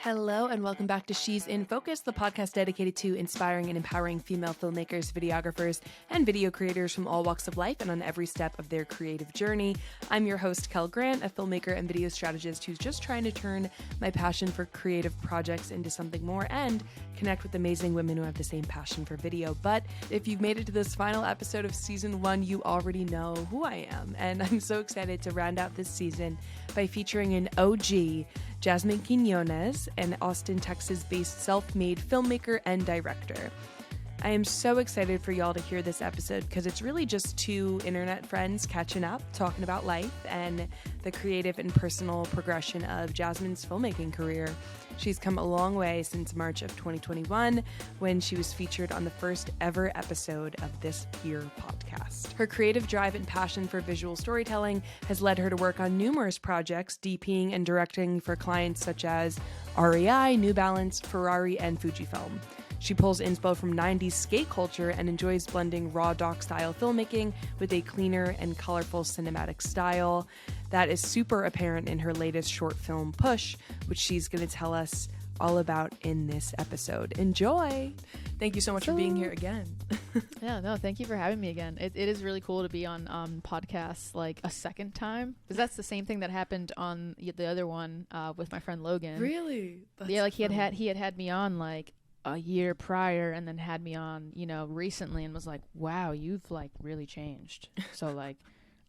Hello and welcome back to She's in Focus, the podcast dedicated to inspiring and empowering female filmmakers, videographers, and video creators from all walks of life and on every step of their creative journey. I'm your host, Kel Grant, a filmmaker and video strategist who's just trying to turn my passion for creative projects into something more and connect with amazing women who have the same passion for video. But if you've made it to this final episode of season 1, you already know who I am. And I'm so excited to round out this season by featuring an OG, Jasmine Quiñones, an Austin, Texas-based self-made filmmaker and director. I am so excited for y'all to hear this episode because it's really just two internet friends catching up, talking about life and the creative and personal progression of Jasmine's filmmaking career. She's come a long way since March of 2021 when she was featured on the first ever episode of this here podcast. Her creative drive and passion for visual storytelling has led her to work on numerous projects, DPing and directing for clients such as REI, New Balance, Ferrari, and Fujifilm. She pulls inspo from 90s skate culture and enjoys blending raw doc-style filmmaking with a cleaner and colorful cinematic style. That is super apparent in her latest short film, Push, which she's going to tell us all about in this episode. Enjoy! Thank you so much for being here again. Yeah, no, thank you for having me again. It is really cool to be on podcasts like a second time, because that's the same thing that happened on the other one with my friend Logan. Really? That's yeah, like fun. he had me on like a year prior and then had me on, recently and was like, wow, you've like really changed. So like,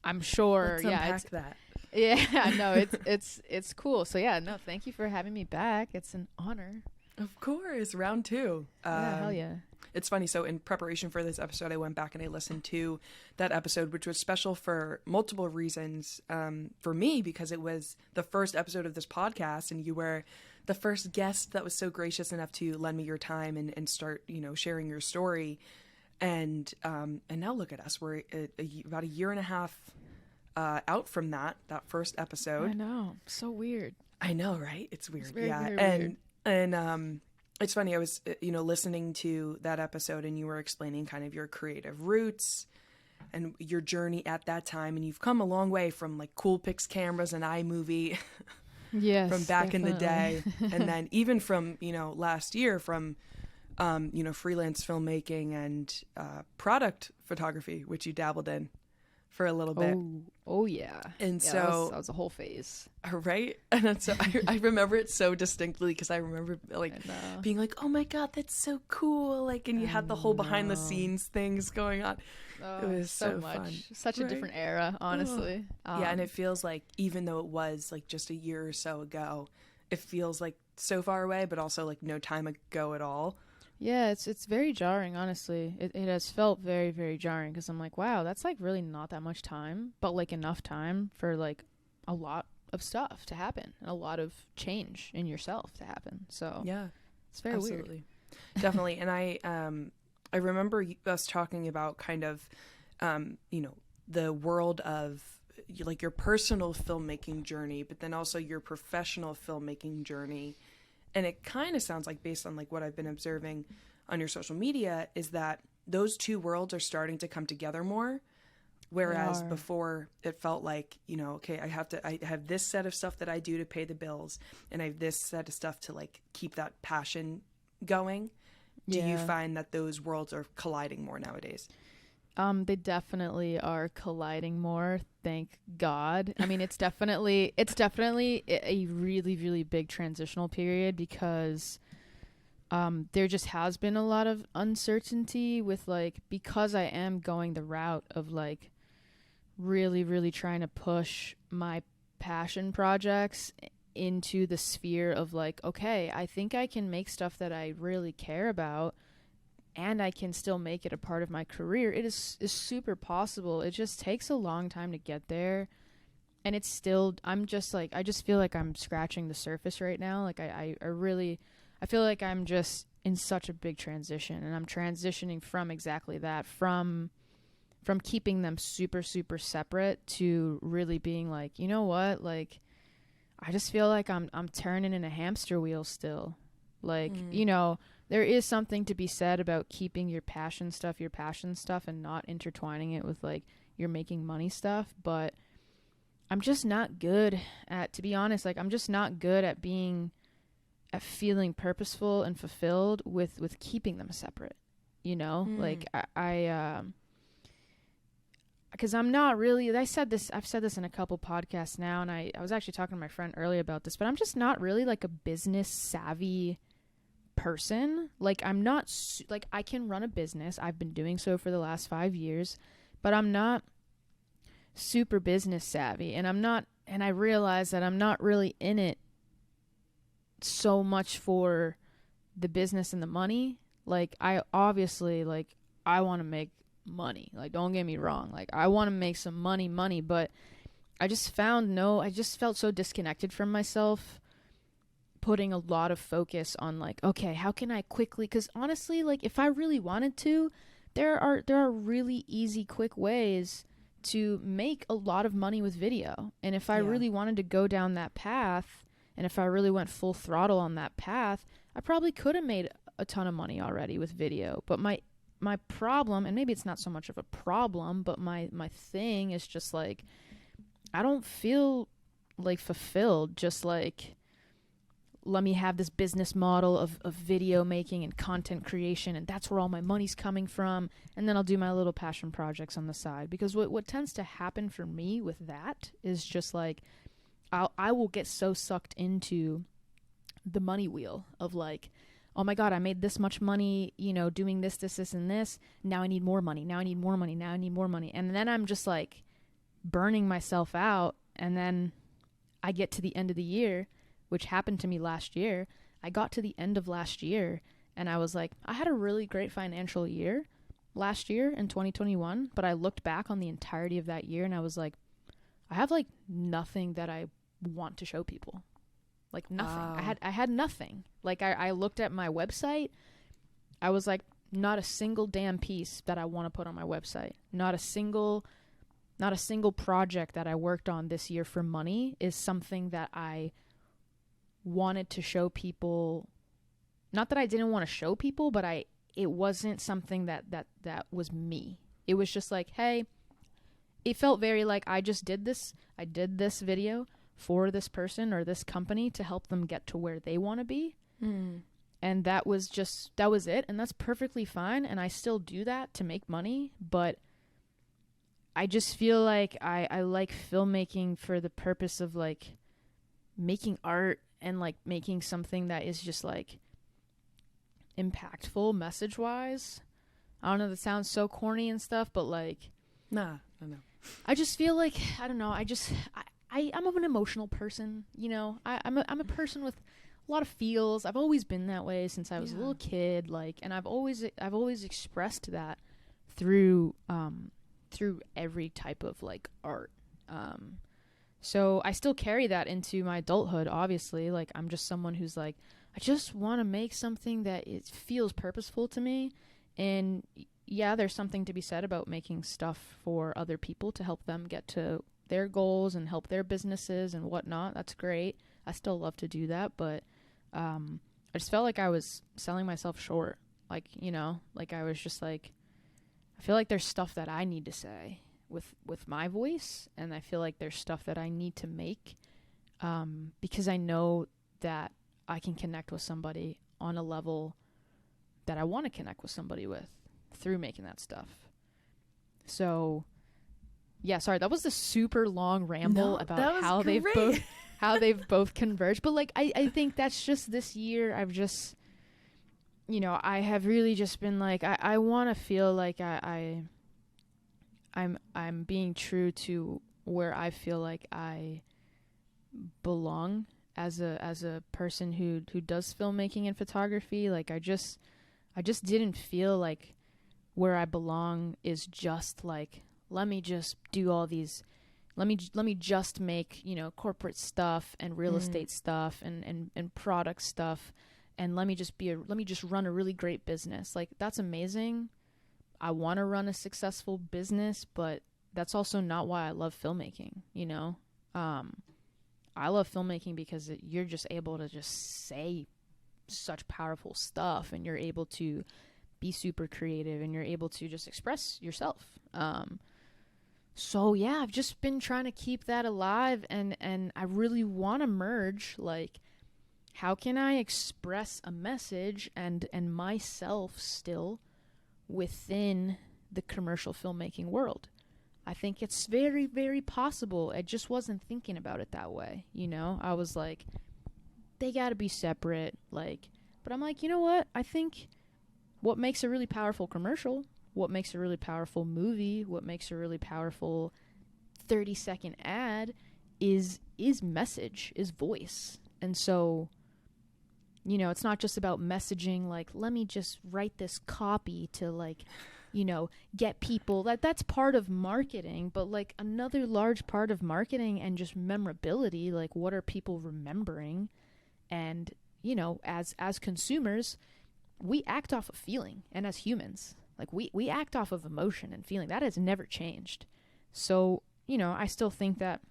I'm sure. Let's yeah, unpack that. Yeah, no, it's cool. So yeah, no, thank you for having me back. It's an honor. Of course, round 2. Yeah, hell yeah. It's funny. So in preparation for this episode, I went back and I listened to that episode, which was special for multiple reasons. For me, because it was the first episode of this podcast and you were the first guest that was so gracious enough to lend me your time and start, sharing your story. And now look at us. We're about a year and a half out from that first episode. I know. So weird. I know, right? It's weird. It's very, yeah. very and weird. It's funny. I was, listening to that episode and you were explaining kind of your creative roots and your journey at that time. And you've come a long way from like Coolpix cameras and iMovie Yes, from back definitely. in the day. And then even from, last year from, freelance filmmaking and product photography, which you dabbled in for a little bit. Oh yeah. And yeah, so that was a whole phase. right. And so I remember it so distinctly because I remember like being like, oh my God, that's so cool. Like, and you had the whole behind the scenes things going on. Oh, it was so much fun. Such a different era, honestly. Yeah. And it feels like, even though it was like just a year or so ago, it feels like so far away, but also like no time ago at all. Yeah, it's very jarring, honestly. It has felt very, very jarring because I'm like, wow, that's like really not that much time, but like enough time for like a lot of stuff to happen and a lot of change in yourself to happen. So yeah, it's very absolutely. Weird. Definitely. And I remember us talking about kind of, the world of like your personal filmmaking journey, but then also your professional filmmaking journey. And it kind of sounds like, based on like what I've been observing on your social media, is that those two worlds are starting to come together more. Whereas before it felt like, okay, I have this set of stuff that I do to pay the bills, and I have this set of stuff to like keep that passion going. Do you find that those worlds are colliding more nowadays? They definitely are colliding more. Thank God. I mean, it's definitely a really, really big transitional period because there just has been a lot of uncertainty with like, because I am going the route of like really, really trying to push my passion projects into the sphere of like, okay, I think I can make stuff that I really care about and I can still make it a part of my career. It is super possible. It just takes a long time to get there. And it's still, I just feel like I'm scratching the surface right now. Like I feel like I'm just in such a big transition, and I'm transitioning from exactly that, from keeping them super, super separate to really being like, you know what? Like, I just feel like I'm turning in a hamster wheel still. Like, there is something to be said about keeping your passion stuff and not intertwining it with like your making money stuff. But I'm just not good at, to be honest, like I'm just not good at being feeling purposeful and fulfilled with keeping them separate, you know? Like because I'm not really, I've said this in a couple podcasts now, and I was actually talking to my friend earlier about this, but I'm just not really like a business savvy person. Like I'm not like I can run a business. I've been doing so for the last 5 years, but I'm not super business savvy, and I realize that I'm not really in it so much for the business and the money. Like I obviously, like, I want to make money, like, don't get me wrong, like I want to make some money, but I just felt so disconnected from myself, putting a lot of focus on like, okay, how can I quickly, because honestly, like if I really wanted to, there are really easy, quick ways to make a lot of money with video. And if I really wanted to go down that path, and if I really went full throttle on that path, I probably could have made a ton of money already with video. But my problem, and maybe it's not so much of a problem, but my thing is just like, I don't feel like fulfilled just like, let me have this business model of video making and content creation, and that's where all my money's coming from, and then I'll do my little passion projects on the side. Because what tends to happen for me with that is just like, I will get so sucked into the money wheel of like, oh my God, I made this much money, you know, doing this, and this. Now I need more money. Now I need more money. Now I need more money. And then I'm just like burning myself out. And then I get to the end of the year, which happened to me last year. I got to the end of last year and I was like, I had a really great financial year last year in 2021. But I looked back on the entirety of that year and I was like, I have like nothing that I want to show people. Like nothing. Wow. I had nothing. Like I looked at my website. I was like, not a single damn piece that I want to put on my website. Not a single project that I worked on this year for money is something that I wanted to show people. Not that I didn't want to show people, but it wasn't something that was me. It was just like, hey, it felt very like I did this video for this person or this company to help them get to where they want to be. And that was it. And that's perfectly fine. And I still do that to make money. But I just feel like I like filmmaking for the purpose of like making art and like making something that is just like impactful message wise. I don't know, that sounds so corny and stuff, but like, nah, I know. I just feel like, I don't know, I'm an emotional person, you know. I'm a person with a lot of feels. I've always been that way since I was a little kid, like, and I've always expressed that through every type of like art. So I still carry that into my adulthood, obviously. Like I'm just someone who's like, I just want to make something that it feels purposeful to me. And yeah, there's something to be said about making stuff for other people to help them get to their goals and help their businesses and whatnot. That's great. I still love to do that, but I just felt like I was selling myself short. Like, you know, like I was just like, I feel like there's stuff that I need to say with my voice, and I feel like there's stuff that I need to make because I know that I can connect with somebody on a level that I want to connect with somebody with through making that stuff. So yeah, sorry, that was the super long ramble about how they've both converged. But like I think that's just this year. I've just, you know, I have really just been like, I want to feel like I'm being true to where I feel like I belong as a person who does filmmaking and photography. Like I just didn't feel like where I belong is just like, let me just do all these, let me just make, you know, corporate stuff and real estate stuff and product stuff, and let me just run a really great business. Like that's amazing. I want to run a successful business, but that's also not why I love filmmaking, you know? I love filmmaking because you're just able to just say such powerful stuff, and you're able to be super creative, and you're able to just express yourself. So yeah, I've just been trying to keep that alive, and I really want to merge like how can I express a message and myself still within the commercial filmmaking world? I think it's very, very possible. I just wasn't thinking about it that way, you know? I was like, they gotta be separate, like, but I'm like, you know what? I think what makes a really powerful commercial, what makes a really powerful movie, what makes a really powerful 30-second ad is message, is voice. And so, you know, it's not just about messaging, like, let me just write this copy to, like, you know, get people. That's part of marketing, but, like, another large part of marketing and just memorability, like, what are people remembering? And, you know, as consumers, we act off of feeling, and as humans, like, we act off of emotion and feeling. That has never changed. So, you know, I still think that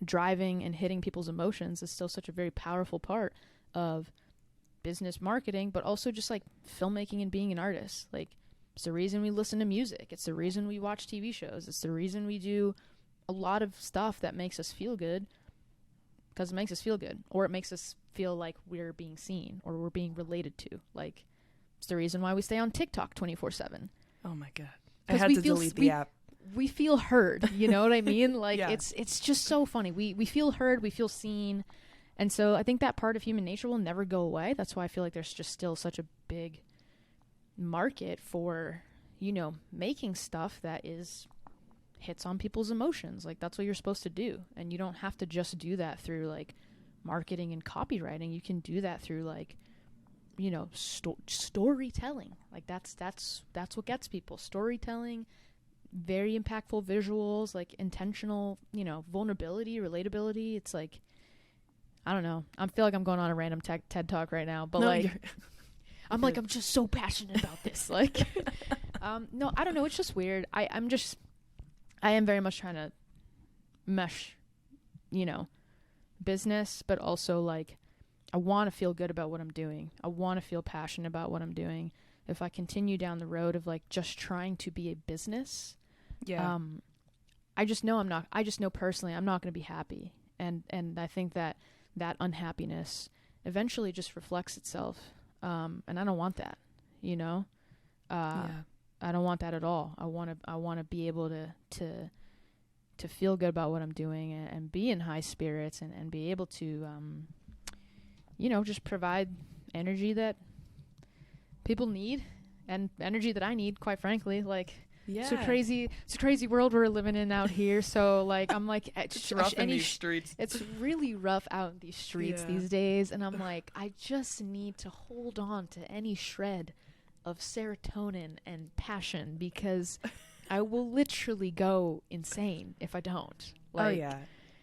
driving and hitting people's emotions is still such a very powerful part of business marketing, but also just, like, filmmaking and being an artist. Like, it's the reason we listen to music. It's the reason we watch TV shows. It's the reason we do a lot of stuff that makes us feel good, because it makes us feel good, or it makes us feel like we're being seen or we're being related to. Like, it's the reason why we stay on TikTok 24/7. Oh my God. I had to delete the app. We feel heard, you know what I mean? Like, Yeah. it's just so funny. We feel heard, we feel seen. And so I think that part of human nature will never go away. That's why I feel like there's just still such a big market for, you know, making stuff that hits on people's emotions. Like, that's what you're supposed to do. And you don't have to just do that through, like, marketing and copywriting. You can do that through, like, you know, storytelling. Like, that's what gets people. Storytelling, very impactful visuals, like, intentional, you know, vulnerability, relatability. It's like, I don't know. I feel like I'm going on a random TED talk right now, but, no, like, I'm like, I'm just so passionate about this. Like, no, I don't know. It's just weird. I am very much trying to mesh, you know, business, but also, like, I want to feel good about what I'm doing. I want to feel passionate about what I'm doing. If I continue down the road of, like, just trying to be a business, I just know personally I'm not going to be happy. And I think that unhappiness eventually just reflects itself. And I don't want that, you know? I don't want that at all. I want to be able to feel good about what I'm doing and be in high spirits and be able to, you know, just provide energy that people need and energy that I need, quite frankly. Like, it's a crazy world we're living in out here. So, like, I'm like, it's rough in these streets. It's really rough out in these streets these days. And I'm like, I just need to hold on to any shred of serotonin and passion, because I will literally go insane if I don't. Like,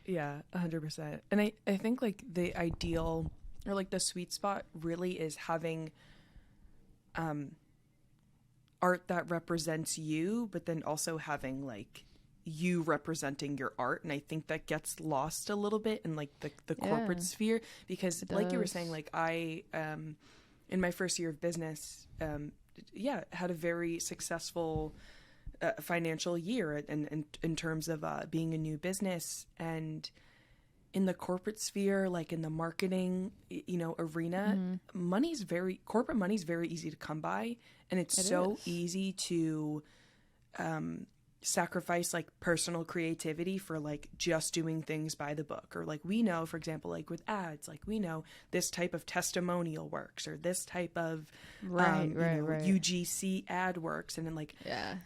100%. And I think, like, the ideal, or, like, the sweet spot really is having art that represents you, but then also having, like, you representing your art. And I think that gets lost a little bit in, like, the corporate sphere, because, like you were saying, like, I in my first year of business had a very successful financial year in terms of being a new business. And in the corporate sphere, like in the marketing, you know, arena, corporate money's very easy to come by, and it's so easy to sacrifice, like, personal creativity for, like, just doing things by the book. Or, like, we know, for example, like with ads, like, we know this type of testimonial works, or this type of UGC ad works. And then, like,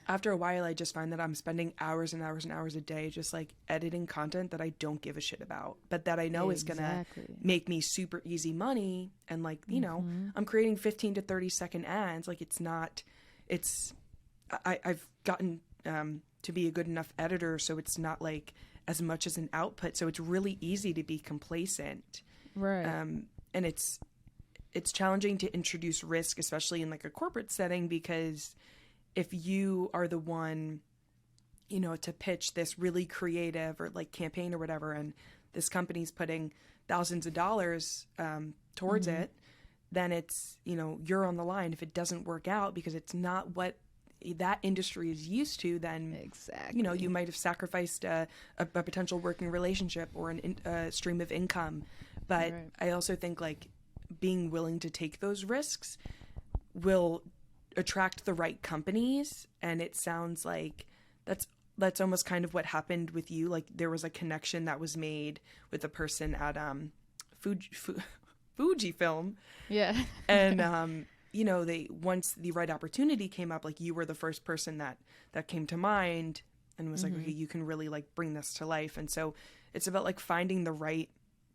after a while, I just find that I'm spending hours and hours and hours a day just, like, editing content that I don't give a shit about, but that I know is gonna make me super easy money. And, like, you know, I'm creating 15 to 30-second ads. Like, I've gotten to be a good enough editor, so it's not, like, as much as an output. So it's really easy to be complacent. Right. And it's challenging to introduce risk, especially in, like, a corporate setting, because if you are the one, you know, to pitch this really creative or, like, campaign or whatever, and this company's putting thousands of dollars towards it, then it's, you know, you're on the line. If it doesn't work out because it's not what that industry is used to, then you know, you might have sacrificed a potential working relationship or a stream of income. But I also think like being willing to take those risks will attract the right companies. And it sounds like that's almost kind of what happened with you. Like there was a connection that was made with a person at Fujifilm. Yeah. And you know, once the right opportunity came up, like you were the first person that came to mind and was like, okay, you can really like bring this to life. And so it's about like finding the right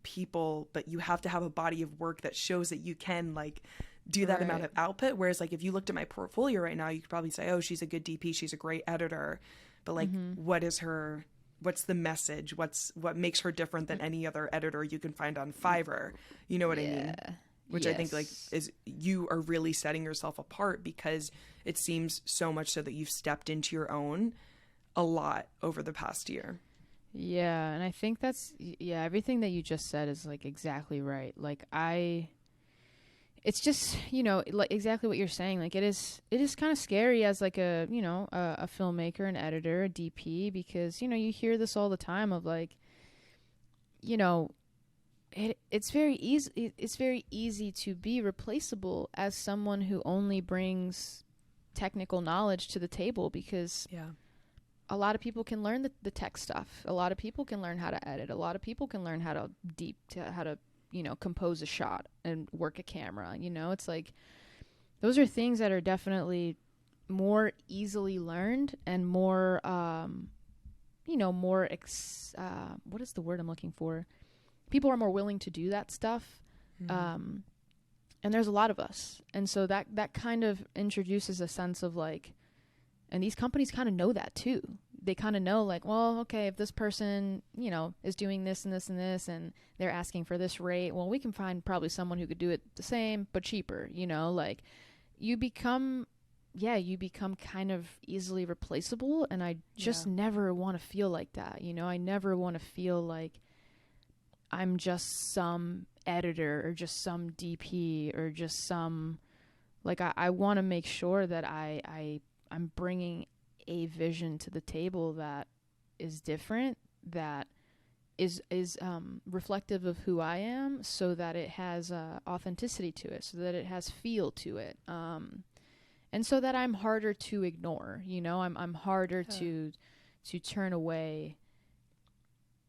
people, but you have to have a body of work that shows that you can like do that amount of output. Whereas like if you looked at my portfolio right now, you could probably say, oh, she's a good DP, she's a great editor, but like what's the message, what makes her different than any other editor you can find on Fiverr, you know what I mean? Which I think like is you are really setting yourself apart, because it seems so much so that you've stepped into your own a lot over the past year. Yeah, and I think that's everything that you just said is like exactly right. Like it's just, you know, like exactly what you're saying. Like it is kind of scary as like a, you know, a filmmaker, an editor, a DP, because, you know, you hear this all the time of like, you know, it's very easy to be replaceable as someone who only brings technical knowledge to the table, because a lot of people can learn the tech stuff. A lot of people can learn how to edit. A lot of people can learn how to you know, compose a shot and work a camera. You know, it's like those are things that are definitely more easily learned and more you know, more what is the word I'm looking for? People are more willing to do that stuff. And there's a lot of us. And so that kind of introduces a sense of like, and these companies kind of know that too. They kind of know like, well, okay, if this person, you know, is doing this and this and this, and they're asking for this rate, well, we can find probably someone who could do it the same, but cheaper, you know, like you become kind of easily replaceable. And I just never want to feel like that. You know, I never want to feel like I'm just some editor or just some DP or just some, like, I want to make sure that I'm bringing a vision to the table that is different, that is reflective of who I am, so that it has authenticity to it, so that it has feel to it, and so that I'm harder to ignore. You know, I'm harder to turn away.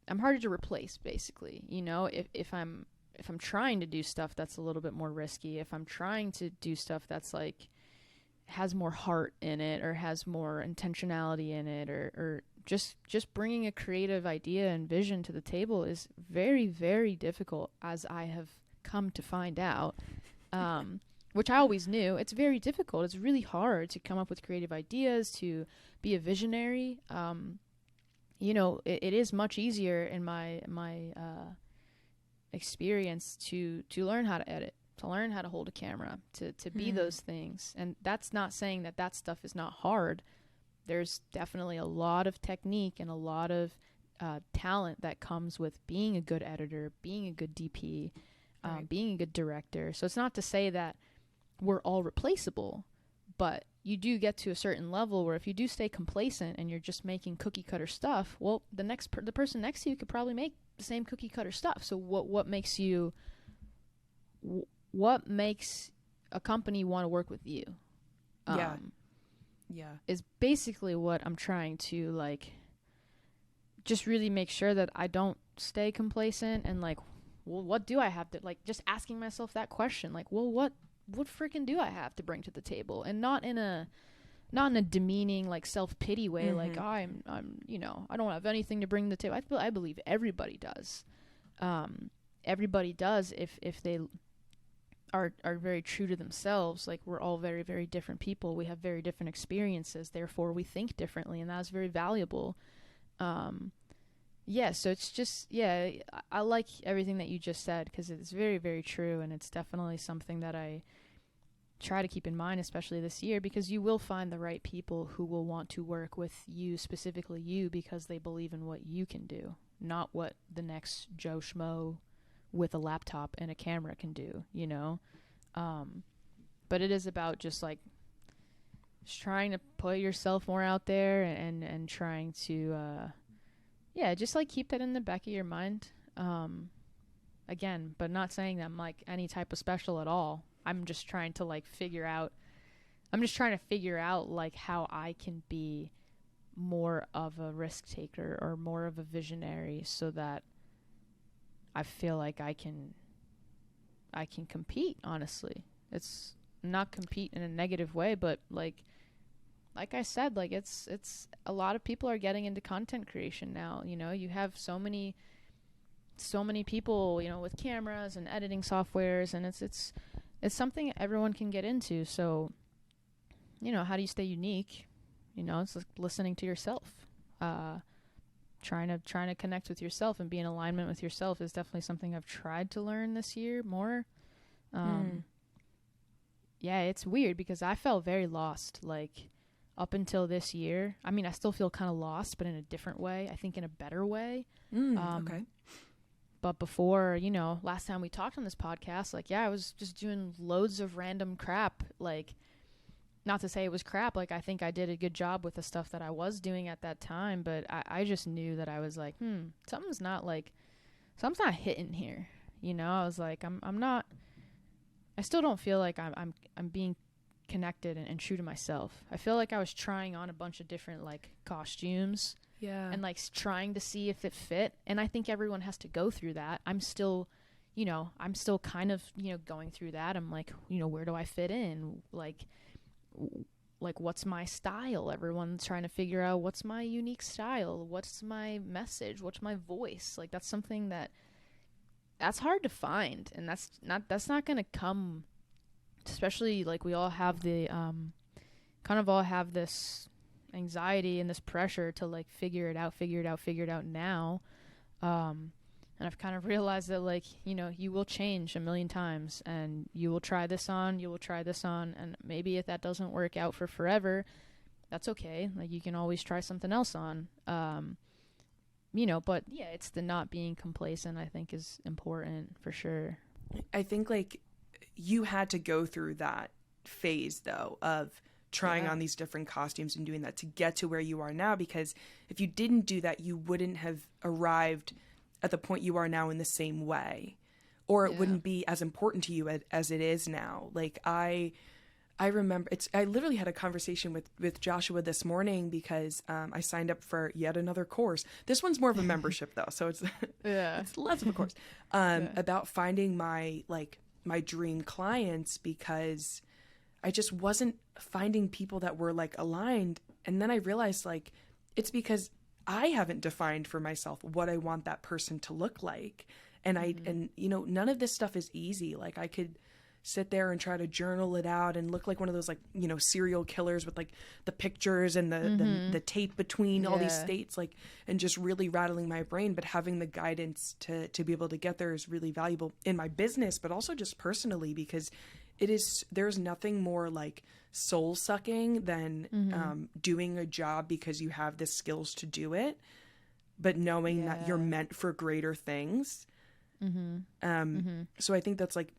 I'm harder to replace, basically. You know, if I'm trying to do stuff that's a little bit more risky, if I'm trying to do stuff that's like has more heart in it or has more intentionality in it, or just bringing a creative idea and vision to the table is very, very difficult, as I have come to find out, which I always knew. It's very difficult. It's really hard to come up with creative ideas, to be a visionary. You know, it is much easier in my experience to learn how to edit, to learn how to hold a camera, to be those things. And that's not saying that stuff is not hard. There's definitely a lot of technique and a lot of talent that comes with being a good editor, being a good DP, being a good director. So it's not to say that we're all replaceable, but you do get to a certain level where if you do stay complacent and you're just making cookie cutter stuff, well, the person next to you could probably make the same cookie cutter stuff. So what makes a company want to work with you? Is basically what I'm trying to like just really make sure that I don't stay complacent and like, well, what do I have to, like, just asking myself that question, like, well, what freaking do I have to bring to the table? And not in a demeaning, like, self-pity way, like I'm you know, I don't have anything to bring to the table. I believe everybody does. Everybody does if they are very true to themselves. Like, we're all very, very different people. We have very different experiences. Therefore, we think differently, and that's very valuable. So it's just, I like everything that you just said, because it's very, very true, and it's definitely something that I try to keep in mind, especially this year, because you will find the right people who will want to work with you, specifically you, because they believe in what you can do, not what the next Joe Schmo with a laptop and a camera can do, you know? But it is about just like trying to put yourself more out there and trying to, just like keep that in the back of your mind. again, but not saying that I'm like any type of special at all. I'm just trying to like figure out like how I can be more of a risk taker or more of a visionary, so that I feel like I can compete, honestly. It's not compete in a negative way, but like I said, like it's a lot of people are getting into content creation now. You know, you have so many people, you know, with cameras and editing softwares, and it's something everyone can get into. So, you know, how do you stay unique? You know, it's like listening to yourself. Trying to connect with yourself and be in alignment with yourself is definitely something I've tried to learn this year more. Yeah, it's weird because I felt very lost, like, up until this year. I mean, I still feel kind of lost, but in a different way. I think in a better way. Okay. But before, you know, last time we talked on this podcast, like, yeah, I was just doing loads of random crap. Like, not to say it was crap. Like, I think I did a good job with the stuff that I was doing at that time. But I just knew that I was like, something's not hitting here. You know, I was like, I still don't feel like I'm being connected and true to myself. I feel like I was trying on a bunch of different like costumes, and like trying to see if it fit. And I think everyone has to go through that. I'm still kind of, you know, going through that. I'm like, you know, where do I fit in? Like what's my style? Everyone's trying to figure out what's my unique style, what's my message, what's my voice. Like that's something that's hard to find, and that's not going to come, especially like we all have the kind of all have this anxiety and this pressure to like figure it out now. And I've kind of realized that, like, you know, you will change a million times, and you will try this on, and maybe if that doesn't work out for forever, that's okay. Like, you can always try something else on. You know, but yeah, it's the not being complacent, I think, is important for sure. I think like you had to go through that phase though of trying on these different costumes and doing that to get to where you are now, because if you didn't do that, you wouldn't have arrived at the point you are now in the same way, or it wouldn't be as important to you as it is now. Like I remember I literally had a conversation with Joshua this morning because I signed up for yet another course. This one's more of a membership though, so it's it's less of a course about finding my dream clients, because I just wasn't finding people that were like aligned. And then I realized like it's because I haven't defined for myself what I want that person to look like. And and you know, none of this stuff is easy. Like I could sit there and try to journal it out and look like one of those, like, you know, serial killers with like the pictures and the tape between all these states, like, and just really rattling my brain. But having the guidance to be able to get there is really valuable in my business, but also just personally, because there's nothing more like soul sucking than doing a job because you have the skills to do it, but knowing that you're meant for greater things. So I think that's like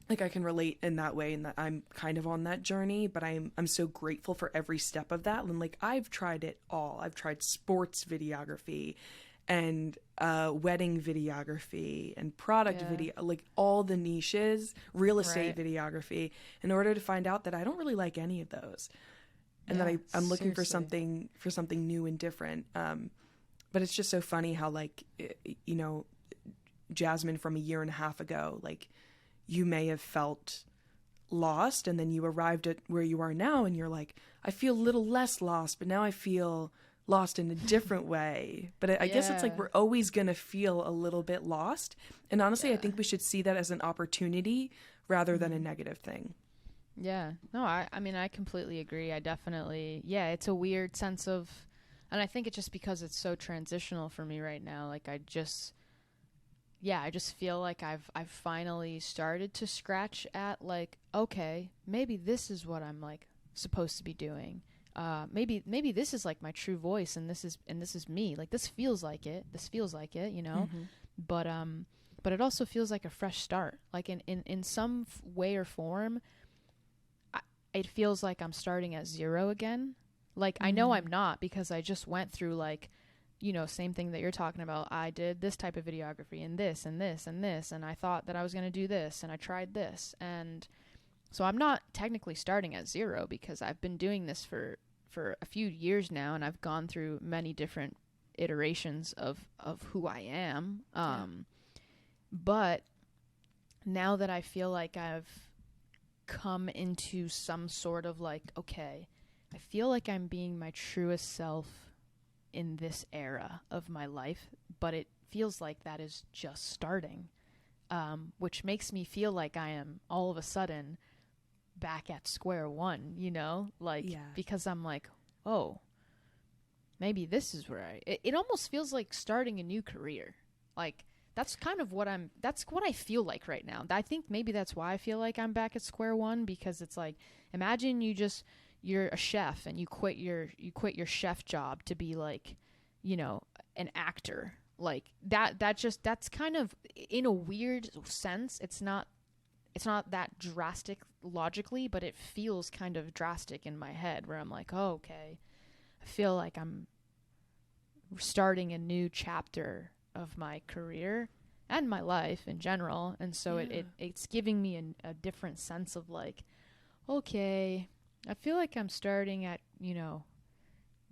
I can relate in that way, and that I'm kind of on that journey, but I'm so grateful for every step of that. And like, I've tried it all. I've tried sports videography and wedding videography and product video, like all the niches, real estate videography, in order to find out that I don't really like any of those, and that I'm looking for something new and different. But it's just so funny how, like, you know, Jasmine from a year and a half ago, like, you may have felt lost, and then you arrived at where you are now, and you're like, I feel a little less lost, but now I feel lost in a different way. But I guess it's like we're always going to feel a little bit lost. And honestly, I think we should see that as an opportunity rather than a negative thing. Yeah. No, I mean, I completely agree. I definitely, it's a weird sense of, and I think it's just because it's so transitional for me right now. Like, I just feel like I've finally started to scratch at, like, okay, maybe this is what I'm like supposed to be doing. Maybe this is like my true voice, and this is me. Like, this feels like it, you know? But it also feels like a fresh start. Like in some way or form, it feels like I'm starting at zero again. Like, I know I'm not, because I just went through like you know, same thing that you're talking about. I did this type of videography and this and this and this, and I thought that I was going to do this, and I tried this. And so I'm not technically starting at zero, because I've been doing this for a few years now, and I've gone through many different iterations of who I am. But now that I feel like I've come into some sort of like, okay, I feel like I'm being my truest self in this era of my life, but it feels like that is just starting, which makes me feel like I am all of a sudden back at square one, you know, like, because I'm like, oh, maybe this is where it almost feels like starting a new career. Like, that's kind of that's what I feel like right now. I think maybe that's why I feel like I'm back at square one, because it's like, imagine you're a chef and you quit your chef job to be like, you know, an actor. Like that's kind of, in a weird sense, it's not that drastic logically, but it feels kind of drastic in my head, where I'm like, oh, okay, I feel like I'm starting a new chapter of my career and my life in general. And so it's giving me a different sense of like, okay, I feel like I'm starting at, you know,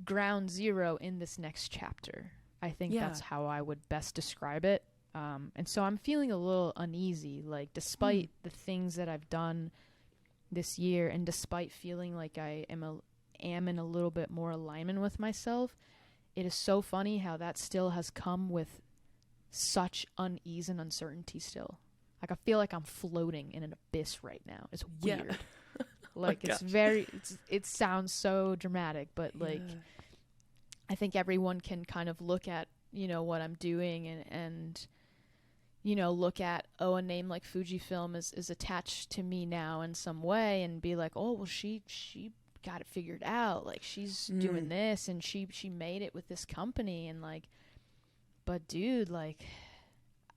ground zero in this next chapter. I think that's how I would best describe it. And so I'm feeling a little uneasy, like, despite the things that I've done this year, and despite feeling like I am in a little bit more alignment with myself, it is so funny how that still has come with such unease and uncertainty still. Like, I feel like I'm floating in an abyss right now. It's weird. Like, it sounds so dramatic, but like, I think everyone can kind of look at, you know, what I'm doing and you know, look at, oh, a name like Fujifilm is attached to me now in some way, and be like, oh, well, she got it figured out. Like, she's doing this, and she made it with this company. And like, but dude, like,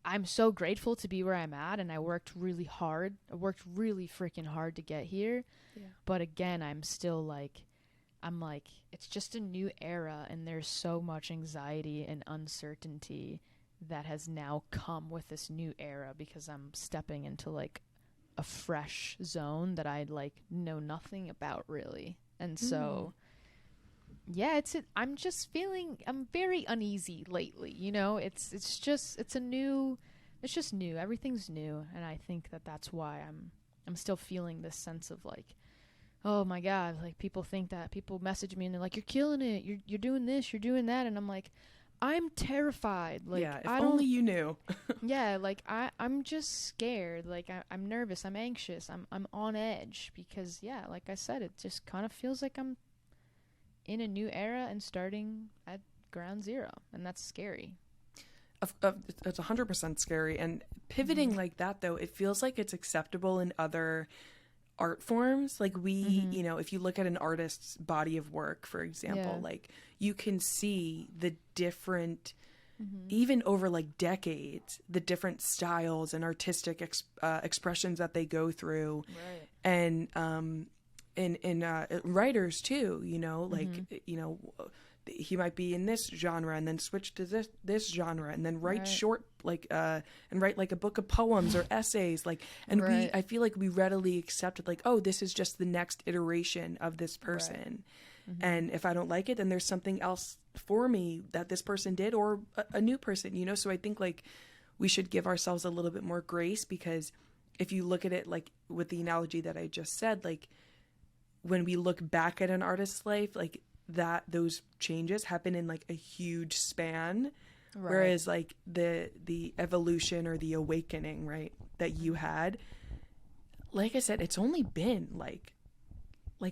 I'm so grateful to be where I'm at, and I worked really hard. I worked really freaking hard to get here. Yeah. But again, I'm still like, it's just a new era, and there's so much anxiety and uncertainty that has now come with this new era, because I'm stepping into like a fresh zone that I like know nothing about really. And so I'm just feeling, I'm very uneasy lately, you know. It's just new. Everything's new, and I think that's why I'm still feeling this sense of like, oh my God, like, people message me and they're like, you're killing it, you're doing this, you're doing that, and I'm like, I'm terrified. Like, if only you knew. Yeah, like, I'm just scared. Like, I'm nervous. I'm anxious. I'm on edge, because, yeah, like I said, it just kind of feels like I'm in a new era and starting at ground zero, and that's scary. It's 100% scary. And pivoting like that, though, it feels like it's acceptable in other art forms. Like, you know, if you look at an artist's body of work, for example, like, you can see the different, even over like decades, the different styles and artistic expressions that they go through. Right. And in writers too, you know, like, you know, he might be in this genre and then switch to this genre, and then write short, like, and write like a book of poems or essays, like, and I feel like we readily accepted, like, oh, this is just the next iteration of this person. And if I don't like it, then there's something else for me that this person did, or a new person, you know? So I think like we should give ourselves a little bit more grace, because if you look at it like with the analogy that I just said, like, when we look back at an artist's life, like, that those changes happen in like a huge span, whereas like the evolution or the awakening, right, that you had, like I said, it's only been like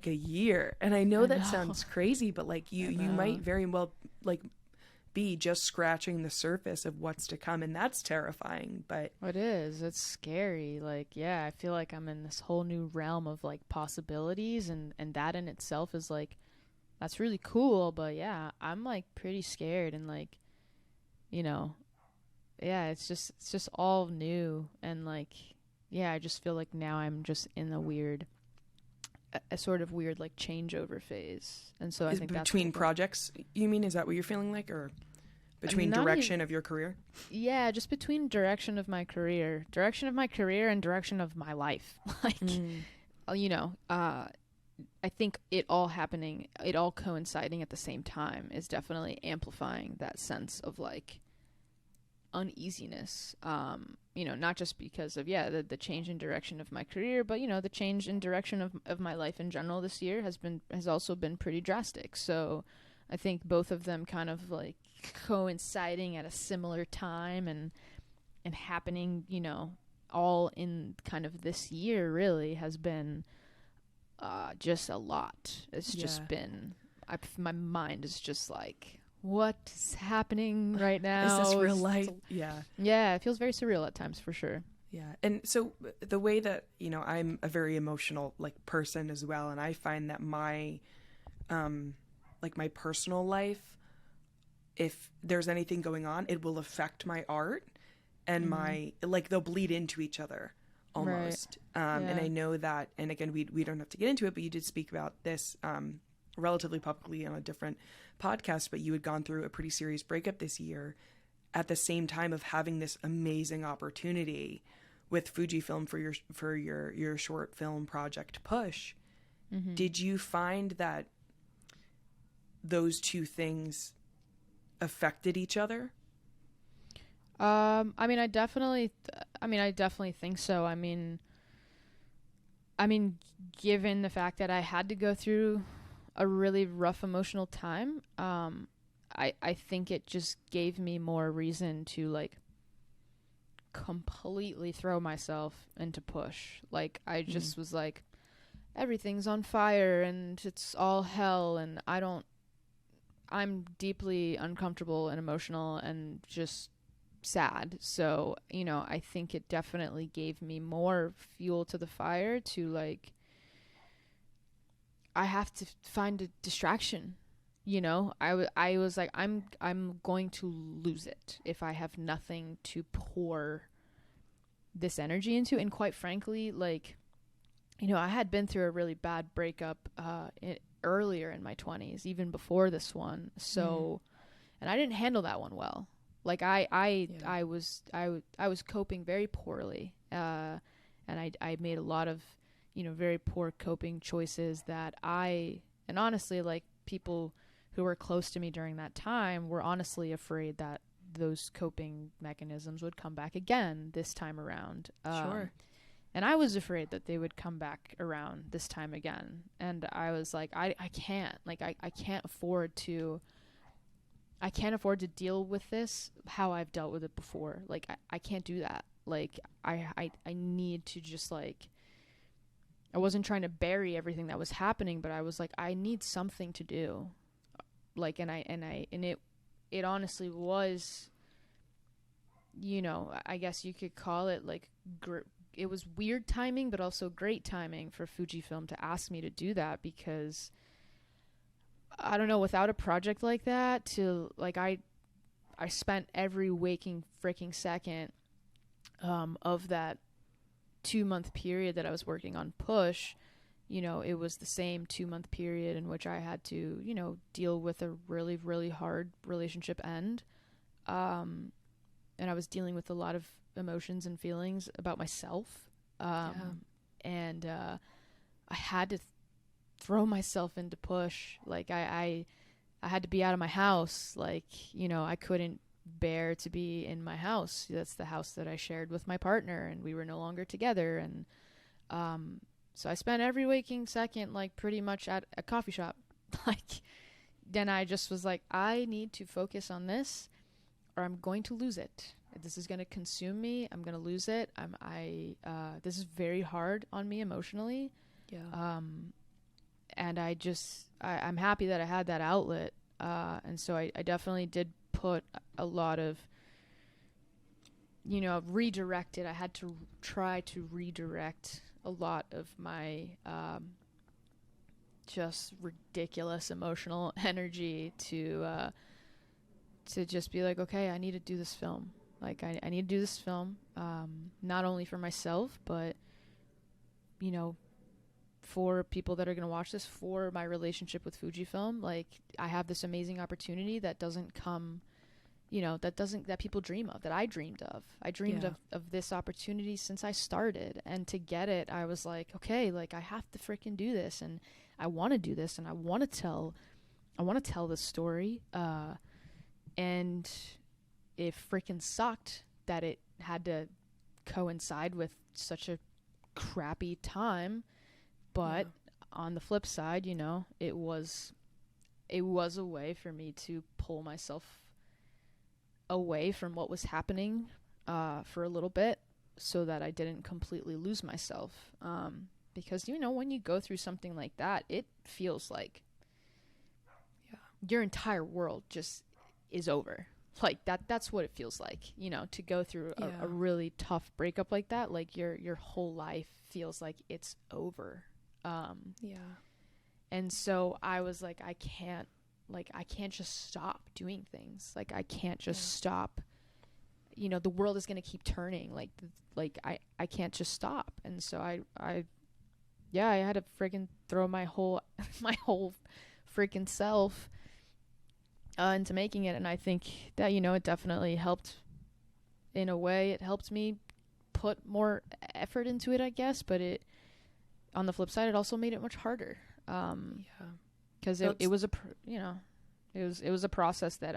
a year. And I know that sounds crazy, but like you might very well like be just scratching the surface of what's to come, and that's terrifying. But it's scary. Like, yeah, I feel like I'm in this whole new realm of like possibilities, and that in itself is like, that's really cool. But yeah, I'm like pretty scared, and like, you know, yeah, it's just all new, and like, yeah, I just feel like now I'm just in a sort of weird like changeover phase. And so I think that's between projects, you mean? Is that what you're feeling like? Or between direction of your career? Yeah, just between direction of my career and direction of my life. Like, you know, I think it all coinciding at the same time is definitely amplifying that sense of like uneasiness. You know, not just because of the change in direction of my career, but you know, the change in direction of my life in general this year has also been pretty drastic. So I think both of them kind of like coinciding at a similar time and happening, you know, all in kind of this year really has been just a lot. It's just been, my mind is just like, what is happening right now? Is this real life? Yeah, it feels very surreal at times for sure. Yeah. And so the way that, you know, I'm a very emotional like person as well, and I find that my like my personal life, if there's anything going on, it will affect my art and my, like, they'll bleed into each other almost. Right. And I know that, and again, we don't have to get into it, but you did speak about this relatively publicly on a different podcast, but you had gone through a pretty serious breakup this year at the same time of having this amazing opportunity with Fujifilm for your short film project Push. Did you find that those two things affected each other? I mean, I definitely think so. I mean, given the fact that I had to go through a really rough emotional time, I think it just gave me more reason to like completely throw myself into Push. Like, I just was like, everything's on fire and it's all hell, and I'm deeply uncomfortable and emotional and just sad. So, you know, I think it definitely gave me more fuel to the fire to like, I have to find a distraction. You know, I was like, I'm going to lose it if I have nothing to pour this energy into. And quite frankly, like, you know, I had been through a really bad breakup earlier in my 20s, even before this one. So, and I didn't handle that one well. Like I was coping very poorly, and I made a lot of, you know, very poor coping choices and honestly, like, people who were close to me during that time were honestly afraid that those coping mechanisms would come back again this time around. Sure. And I was afraid that they would come back around this time again. And I was like, I can't. Like, I can't afford to deal with this how I've dealt with it before. Like, I can't do that. Like, I need to just, like, I wasn't trying to bury everything that was happening, but I was like, I need something to do. Like, and it honestly was, you know, I guess you could call it like, it was weird timing, but also great timing for Fujifilm to ask me to do that, because I don't know, without a project like that, to like, I spent every waking freaking second of that 2-month period that I was working on Push. You know, it was the same 2-month period in which I had to, you know, deal with a really, really hard relationship end. And I was dealing with a lot of emotions and feelings about myself. And I had to throw myself into Push. Like, I had to be out of my house. Like, you know, I couldn't bear to be in my house. That's the house that I shared with my partner, and we were no longer together. And so I spent every waking second, like, pretty much at a coffee shop. Like, then I just was like, I need to focus on this, or I'm going to lose it. This is going to consume me. I'm going to lose it. This is very hard on me emotionally. Yeah. And I'm happy that I had that outlet. And so I definitely did put a lot of, you know, redirected. I had to try to redirect a lot of my just ridiculous emotional energy to just be like, okay, I need to do this film. Like, I need to do this film, not only for myself, but, you know, for people that are going to watch this, for my relationship with Fujifilm. Like, I have this amazing opportunity that doesn't come that people dream of, that I dreamed of. I dreamed of this opportunity since I started, and to get it, I was like, okay, like I have to freaking do this, and I want to do this, and I want to tell this story. And it freaking sucked that it had to coincide with such a crappy time, but on the flip side, it was a way for me to pull myself away from what was happening for a little bit, so that I didn't completely lose myself. Because when you go through something like that, it feels like your entire world just is over. Like that's what it feels like, to go through a really tough breakup like that. Like your whole life feels like it's over. And so I was like, I can't just stop doing things. Like I can't just stop. The world is going to keep turning. I can't just stop. And so I had to freaking throw my whole freaking self into making it. And I think that, it definitely helped in a way. It helped me put more effort into it, I guess. But on the flip side, it also made it much harder. Because it was a process that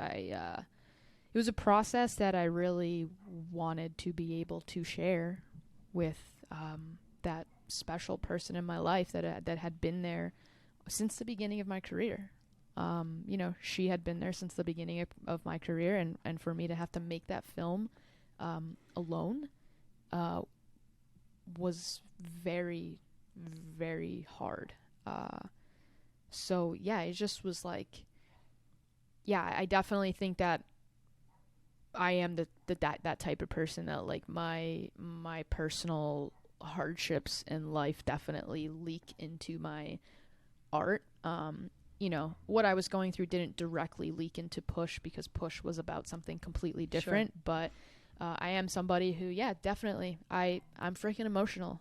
I really wanted to be able to share with that special person in my life that had been there since the beginning of my career. She had been there since the beginning of my career, and for me to have to make that film alone was very, very hard. So yeah, it just was like, I definitely think that I am that type of person that, like, my personal hardships in life definitely leak into my art. What I was going through didn't directly leak into Push, because Push was about something completely different. Sure. But I am somebody who, definitely, I'm freaking emotional.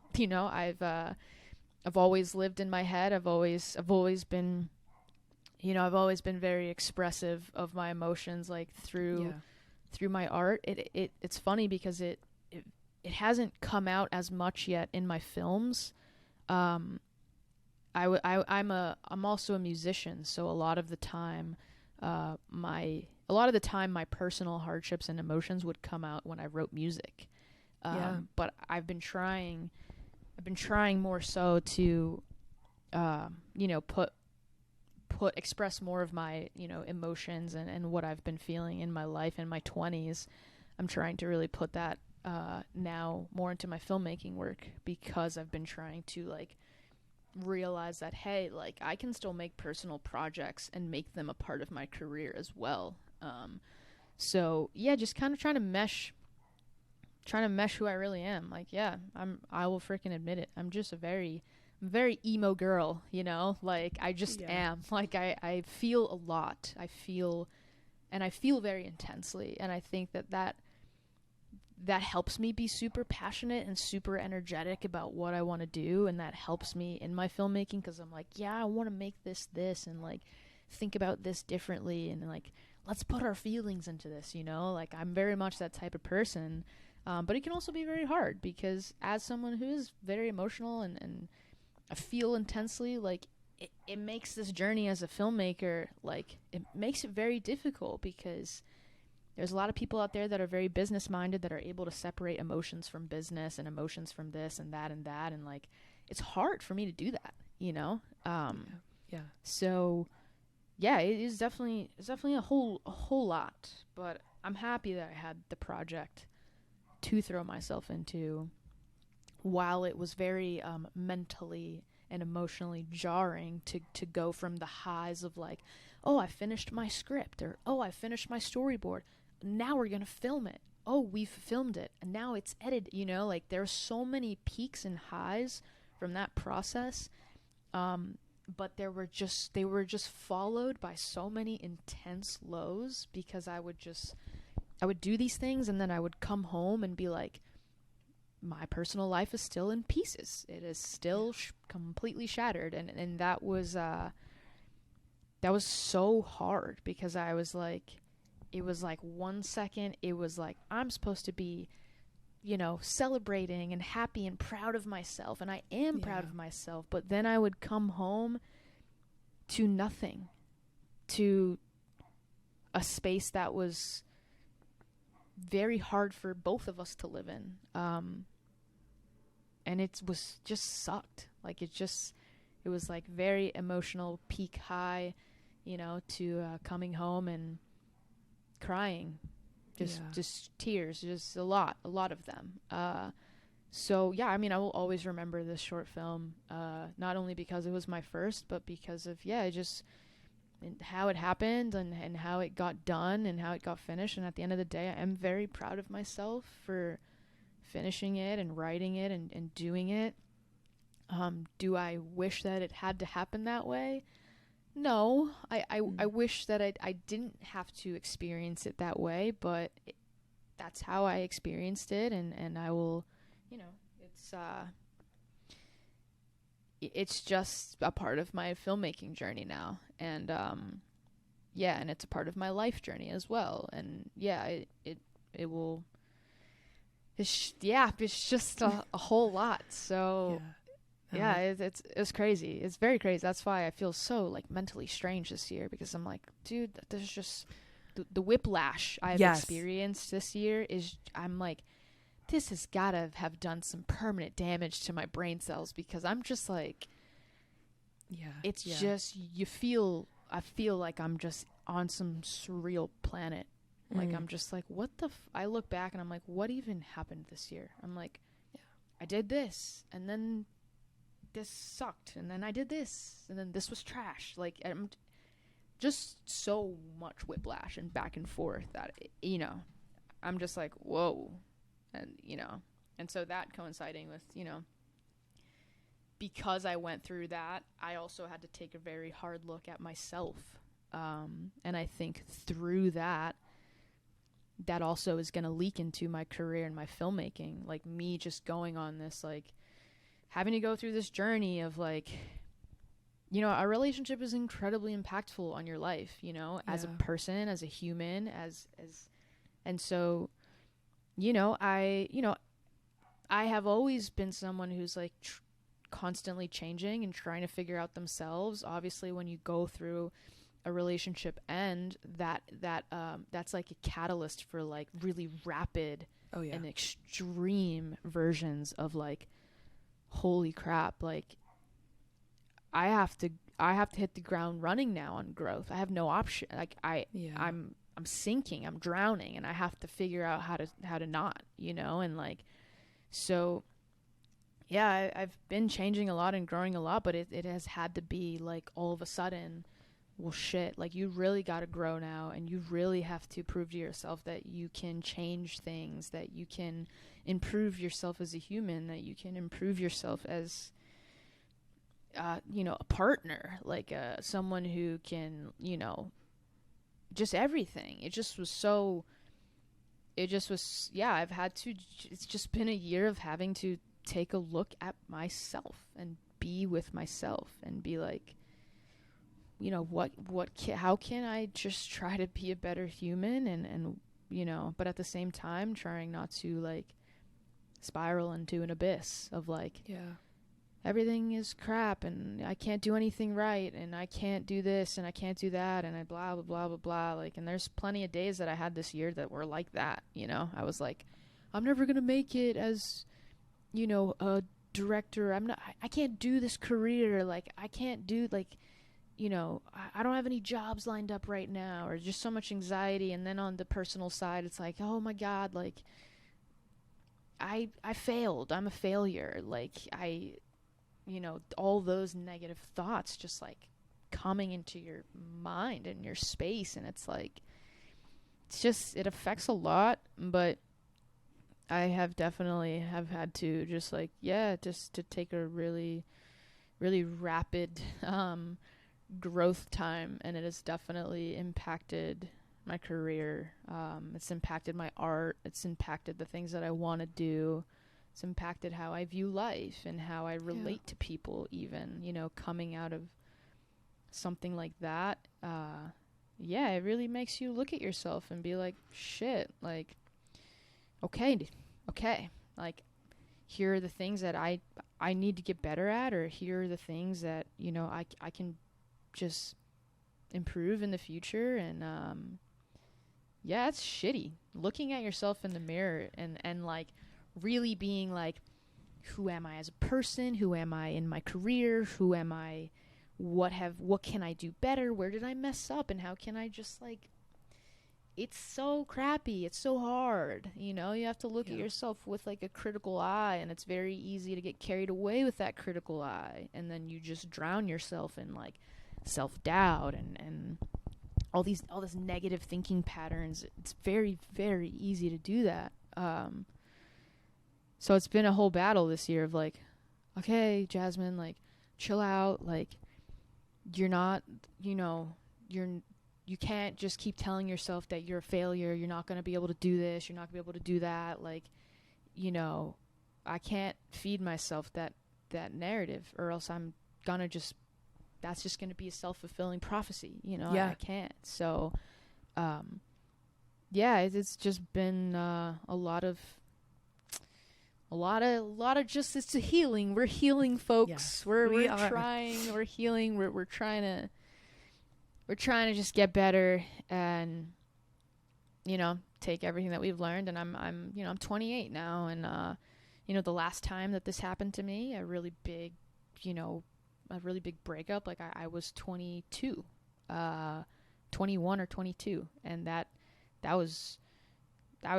I've always lived in my head. I've always been, I've always been very expressive of my emotions, like through my art. It's funny because it hasn't come out as much yet in my films. I'm also a musician, so a lot of the time my personal hardships and emotions would come out when I wrote music. But I've been trying more so to express more of my emotions and what I've been feeling in my life in my 20s. I'm trying to really put that now more into my filmmaking work, because I've been trying to realize that, hey, I can still make personal projects and make them a part of my career as well. So just kind of trying to mesh who I really am. I will freaking admit it. I'm just a very emo girl, I just am. I feel a lot. I feel very intensely. And I think that helps me be super passionate and super energetic about what I want to do. And that helps me in my filmmaking, because I'm like, I want to make this, and think about this differently. And let's put our feelings into this, I'm very much that type of person. But it can also be very hard, because as someone who is very emotional and I feel intensely, it makes this journey as a filmmaker, it makes it very difficult, because there's a lot of people out there that are very business minded, that are able to separate emotions from business and emotions from this and that and that. And it's hard for me to do that, So it is definitely a whole lot, but I'm happy that I had the project to throw myself into, while it was very mentally and emotionally jarring to go from the highs of oh, I finished my script, or oh, I finished my storyboard, now we're gonna film it, oh, we've filmed it, and now it's edited. There's so many peaks and highs from that process, but they were just followed by so many intense lows, because I would do these things, and then I would come home and be like, my personal life is still in pieces. It is still completely shattered. And that was so hard, because I was like, it was like 1 second, it was like, I'm supposed to be, celebrating and happy and proud of myself. And I am proud of myself. But then I would come home to nothing, to a space that was very hard for both of us to live in. And it was just sucked. Like it was like very emotional peak high, to coming home and crying, just tears, just a lot of them. So yeah, I mean, I will always remember this short film, not only because it was my first, but because of, and how it happened and how it got done and how it got finished. And at the end of the day, I am very proud of myself for finishing it and writing it and doing it. Do I wish that it had to happen that way? No, I wish that I didn't have to experience it that way, but that's how I experienced it. And I will, it's just a part of my filmmaking journey now. And, and it's a part of my life journey as well. And it will, it's just a whole lot. So it's crazy. It's very crazy. That's why I feel so like mentally strange this year, because I'm like, dude, there's just the whiplash I've experienced this year I'm like, this has gotta have done some permanent damage to my brain cells, because I'm just like, just, I feel like I'm just on some surreal planet. Like, I'm just like, what the I look back and I'm like, what even happened this year? I'm like, I did this, and then this sucked, and then I did this, and then this was trash. Like, I'm just so much whiplash and back and forth that, I'm just like, whoa. And, and so that coinciding with, because I went through that, I also had to take a very hard look at myself. And I think through that also is going to leak into my career and my filmmaking. Like, me just going on this, like, having to go through this journey of, like, a relationship is incredibly impactful on your life, as a person, as a human, and so, I have always been someone who's like constantly changing and trying to figure out themselves. Obviously, when you go through a relationship end, that's like a catalyst for like really rapid and extreme versions of like, holy crap, like I have to hit the ground running now on growth. I have no option. Like I'm sinking, I'm drowning, and I have to figure out how to not, and like, so I've been changing a lot and growing a lot, but it has had to be like, all of a sudden, well, shit, like, you really got to grow now, and you really have to prove to yourself that you can change things, that you can improve yourself as a human, that you can improve yourself as a partner, like someone who can, just everything. It's just been a year of having to take a look at myself and be with myself and be like, how can I just try to be a better human and but at the same time trying not to like spiral into an abyss of like, everything is crap and I can't do anything right and I can't do this and I can't do that and I blah blah blah blah blah, like, and there's plenty of days that I had this year that were like that. I was like, I'm never gonna make it as a director. I can't do this career, like I can't do, like, I don't have any jobs lined up right now, or just so much anxiety. And then on the personal side, it's like, oh my god, like I failed, I'm a failure, like all those negative thoughts just like coming into your mind and your space, and it's like, it affects a lot. But I have definitely had to just like, just to take a really, really rapid growth time, and it has definitely impacted my career. It's impacted my art. It's impacted the things that I want to do. It's impacted how I view life and how I relate to people, even, coming out of something like that. yeah, it really makes you look at yourself and be like, shit, like, okay, like, here are the things that I need to get better at, or here are the things that, you know, I can just improve in the future. And yeah, it's shitty looking at yourself in the mirror and like really being like, who am I as a person? Who am I in my career? Who am I? What can I do better? Where did I mess up? And how can I just like, it's so crappy. It's so hard. You know, you have to look at yourself with like a critical eye, and it's very easy to get carried away with that critical eye. And then you just drown yourself in like self-doubt and all this negative thinking patterns. It's very, very easy to do that. So it's been a whole battle this year of like, okay, Jasmine, like, chill out. Like, you're not, you know, you can't just keep telling yourself that you're a failure. You're not going to be able to do this. You're not going to be able to do that. Like, you know, I can't feed myself that narrative, or else I'm going to just, that's just going to be a self-fulfilling prophecy. You know, I can't. So, yeah, it's just been a lot of just, it's a healing. We're healing, folks. Yeah, we're trying. We're healing. We're trying to just get better and, you know, take everything that we've learned. And I'm you know, I'm 28 now, and you know, the last time that this happened to me, a really big breakup, like I was 22, 21 or 22, and that was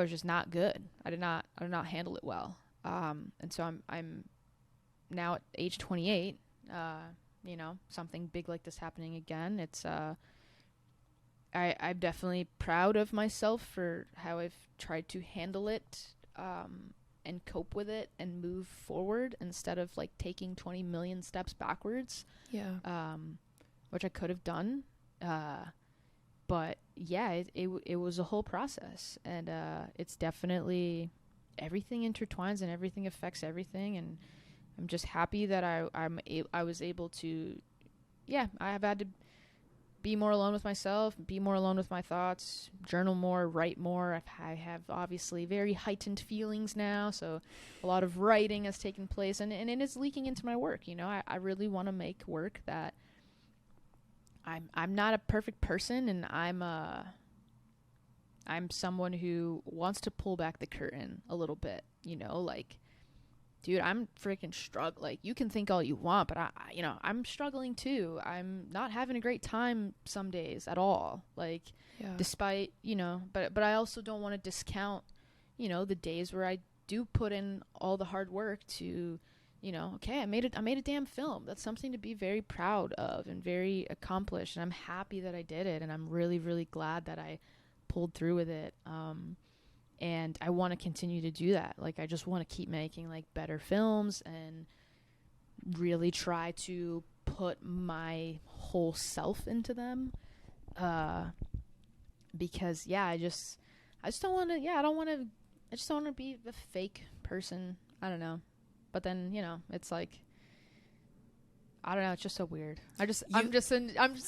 just not good. I did not handle it well. And so I'm now at age 28, you know, something big like this happening again. It's, I'm definitely proud of myself for how I've tried to handle it, and cope with it and move forward instead of like taking 20 million steps backwards. Yeah. Which I could have done. But yeah, it was a whole process, and, it's definitely, everything intertwines and everything affects everything. And I'm just happy that I was able to, I have had to be more alone with myself, be more alone with my thoughts, journal more, write more. I have obviously very heightened feelings now, so a lot of writing has taken place, and it is leaking into my work. You know, I really want to make work that I'm not a perfect person, and I'm someone who wants to pull back the curtain a little bit, you know, like, dude, I'm freaking struggling. Like, you can think all you want, but I'm struggling too. I'm not having a great time some days at all. Like, despite, you know, but I also don't want to discount, you know, the days where I do put in all the hard work to, you know, okay, I made a damn film. That's something to be very proud of and very accomplished. And I'm happy that I did it. And I'm really, really glad that I pulled through with it. And I want to continue to do that. Like, I just want to keep making like better films and really try to put my whole self into them. Because I just don't want to, I just don't want to be the fake person. I don't know. But then, you know, it's like, I don't know. It's just so weird. I'm just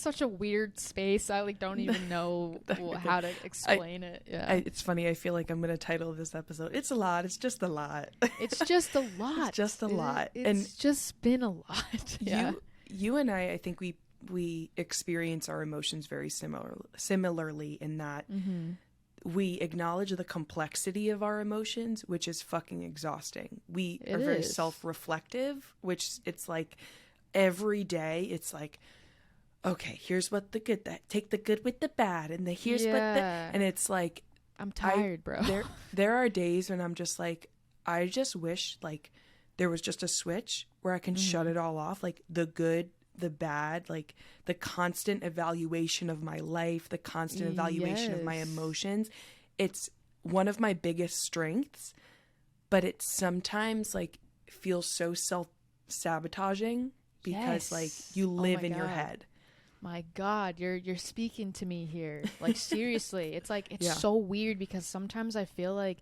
such a weird space. I like don't even know how to explain it. Yeah, it's funny. I feel like I'm gonna title this episode. It's a lot. It's just a lot. It's just a lot. It's just a lot. It's just been a lot. Yeah. You and I think we experience our emotions very similarly in that we acknowledge the complexity of our emotions, which is fucking exhausting. We are very self-reflective, which it's like, every day it's like, okay, here's what the good, that take the good with the bad, and here's what the, and it's like, I'm tired, bro. There are days when I'm just like, I just wish like there was just a switch where I can shut it all off, like the good, the bad, like the constant evaluation of my life, the constant evaluation of my emotions. It's one of my biggest strengths, but it sometimes like feels so self-sabotaging because like you live in your head. My God, you're speaking to me here. Like, seriously, it's like, it's so weird because sometimes I feel like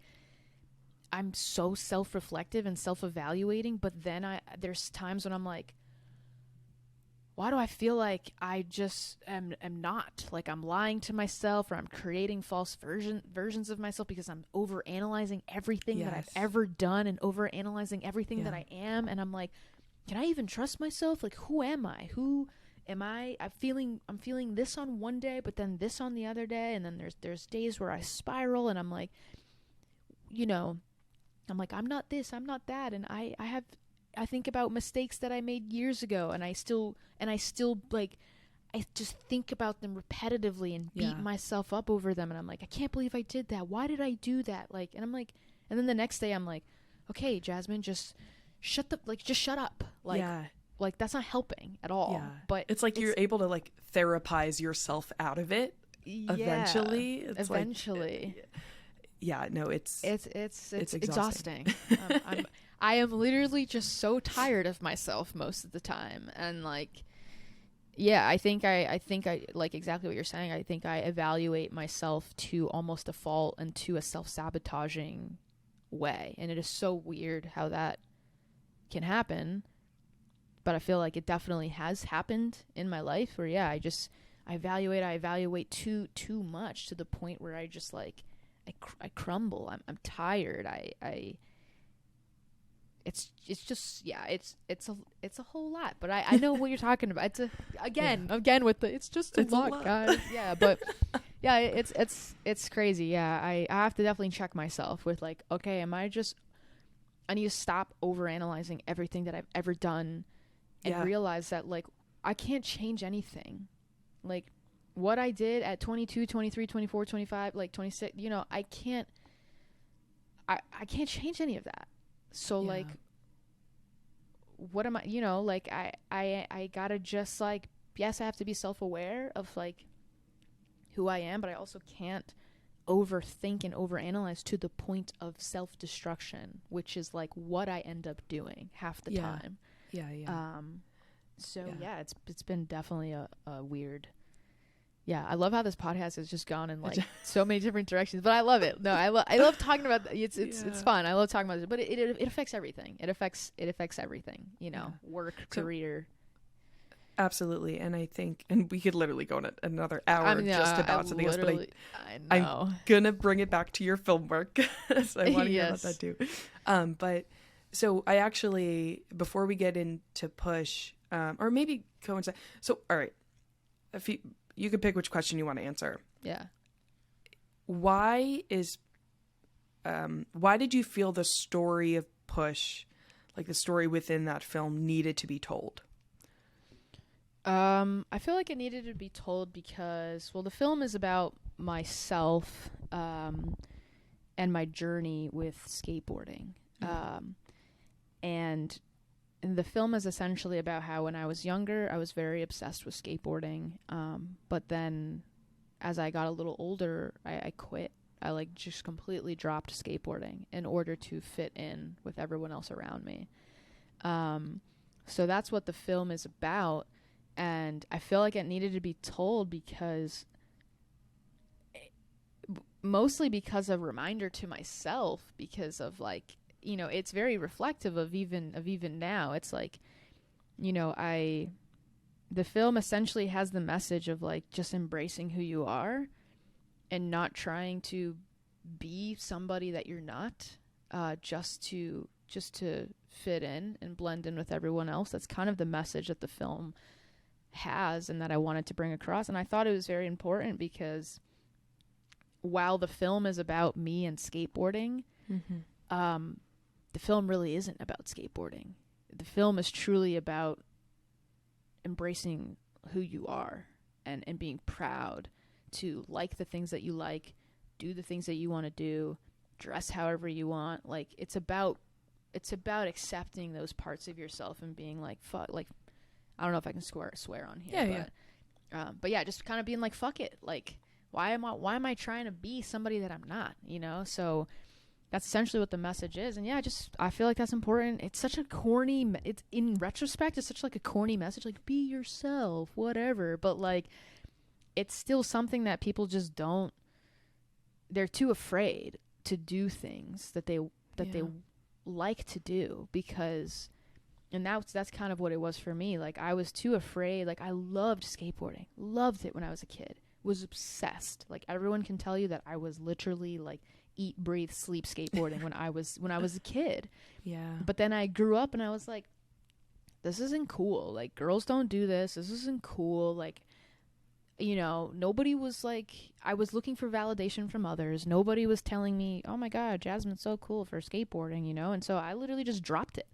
I'm so self-reflective and self-evaluating, but then there's times when I'm like, why do I feel like I just am not, like I'm lying to myself, or I'm creating false versions of myself because I'm over analyzing everything that I've ever done and over analyzing everything that I am. And I'm like, can I even trust myself? Like, who am I? Who am I? I'm feeling this on one day, but then this on the other day. And then there's days where I spiral, and I'm like, you know, I'm like, I'm not this, I'm not that. And I think about mistakes that I made years ago, and I still like, I just think about them repetitively and beat myself up over them. And I'm like, I can't believe I did that. Why did I do that? Like, and I'm like, and then the next day I'm like, okay, Jasmine, just shut up. Like, like that's not helping at all. Yeah. But it's like you're able to like therapize yourself out of it eventually. Eventually. It's exhausting. I am literally just so tired of myself most of the time. And like, yeah, I think I like exactly what you're saying. I think I evaluate myself to almost a fault and to a self-sabotaging way. And it is so weird how that can happen. But I feel like it definitely has happened in my life where, I evaluate too much to the point where I just like, I crumble. I'm tired. It's just, it's a whole lot, but I know what you're talking about. It's again with the, it's just a lot, guys. Yeah. But yeah, it's crazy. Yeah. I have to definitely check myself with like, okay, I need to stop overanalyzing everything that I've ever done and realize that like, I can't change anything. Like, what I did at 22, 23, 24, 25, like 26, you know, I can't change any of that. So like, what am I, you know, like I gotta just like, yes, I have to be self-aware of like who I am, but I also can't overthink and overanalyze to the point of self-destruction, which is like what I end up doing half the time. It's been definitely a weird. Yeah, I love how this podcast has just gone in like so many different directions, but I love it. No, I love talking about it's fun. I love talking about it, but it affects everything. It affects everything, you know, work, career. Absolutely. And I think, and we could literally go on another hour just about something else, but I'm gonna bring it back to your film work. So I want to hear about that too. But so I actually, before we get into push, or maybe coincide. So, all right, if you could pick which question you want to answer. Yeah. Why did you feel the story of Push, like the story within that film, needed to be told? I feel like it needed to be told because, well, the film is about myself, and my journey with skateboarding. And the film is essentially about how when I was younger, I was very obsessed with skateboarding. But then as I got a little older, I quit. I like just completely dropped skateboarding in order to fit in with everyone else around me. So that's what the film is about. And I feel like it needed to be told because mostly because of a reminder to myself, because of like, you know, it's very reflective of even now. It's like, you know, the film essentially has the message of like just embracing who you are and not trying to be somebody that you're not, just to fit in and blend in with everyone else. That's kind of the message that the film has and that I wanted to bring across. And I thought it was very important because while the film is about me and skateboarding, the film really isn't about skateboarding. The film is truly about embracing who you are and being proud to like the things that you like, do the things that you want to do, dress however you want. Like it's about accepting those parts of yourself and being like, fuck, like, I don't know if I can swear on here. But yeah, just kind of being like, fuck it. Like, why am I trying to be somebody that I'm not, you know? So that's essentially what the message is. And yeah, I feel like that's important. It's such a corny, it's in retrospect, it's such like a corny message, like be yourself, whatever. But like, it's still something that people just they're too afraid to do things that they like to do because And that's kind of what it was for me. Like, I was too afraid. Like, I loved skateboarding, loved it when I was a kid, was obsessed. Like, everyone can tell you that I was literally like eat, breathe, sleep skateboarding when I was a kid. Yeah. But then I grew up and I was like, this isn't cool. Like, girls don't do this. This isn't cool. Like, you know, nobody was like, I was looking for validation from others. Nobody was telling me, oh my God, Jasmine's so cool for skateboarding, you know? And so I literally just dropped it.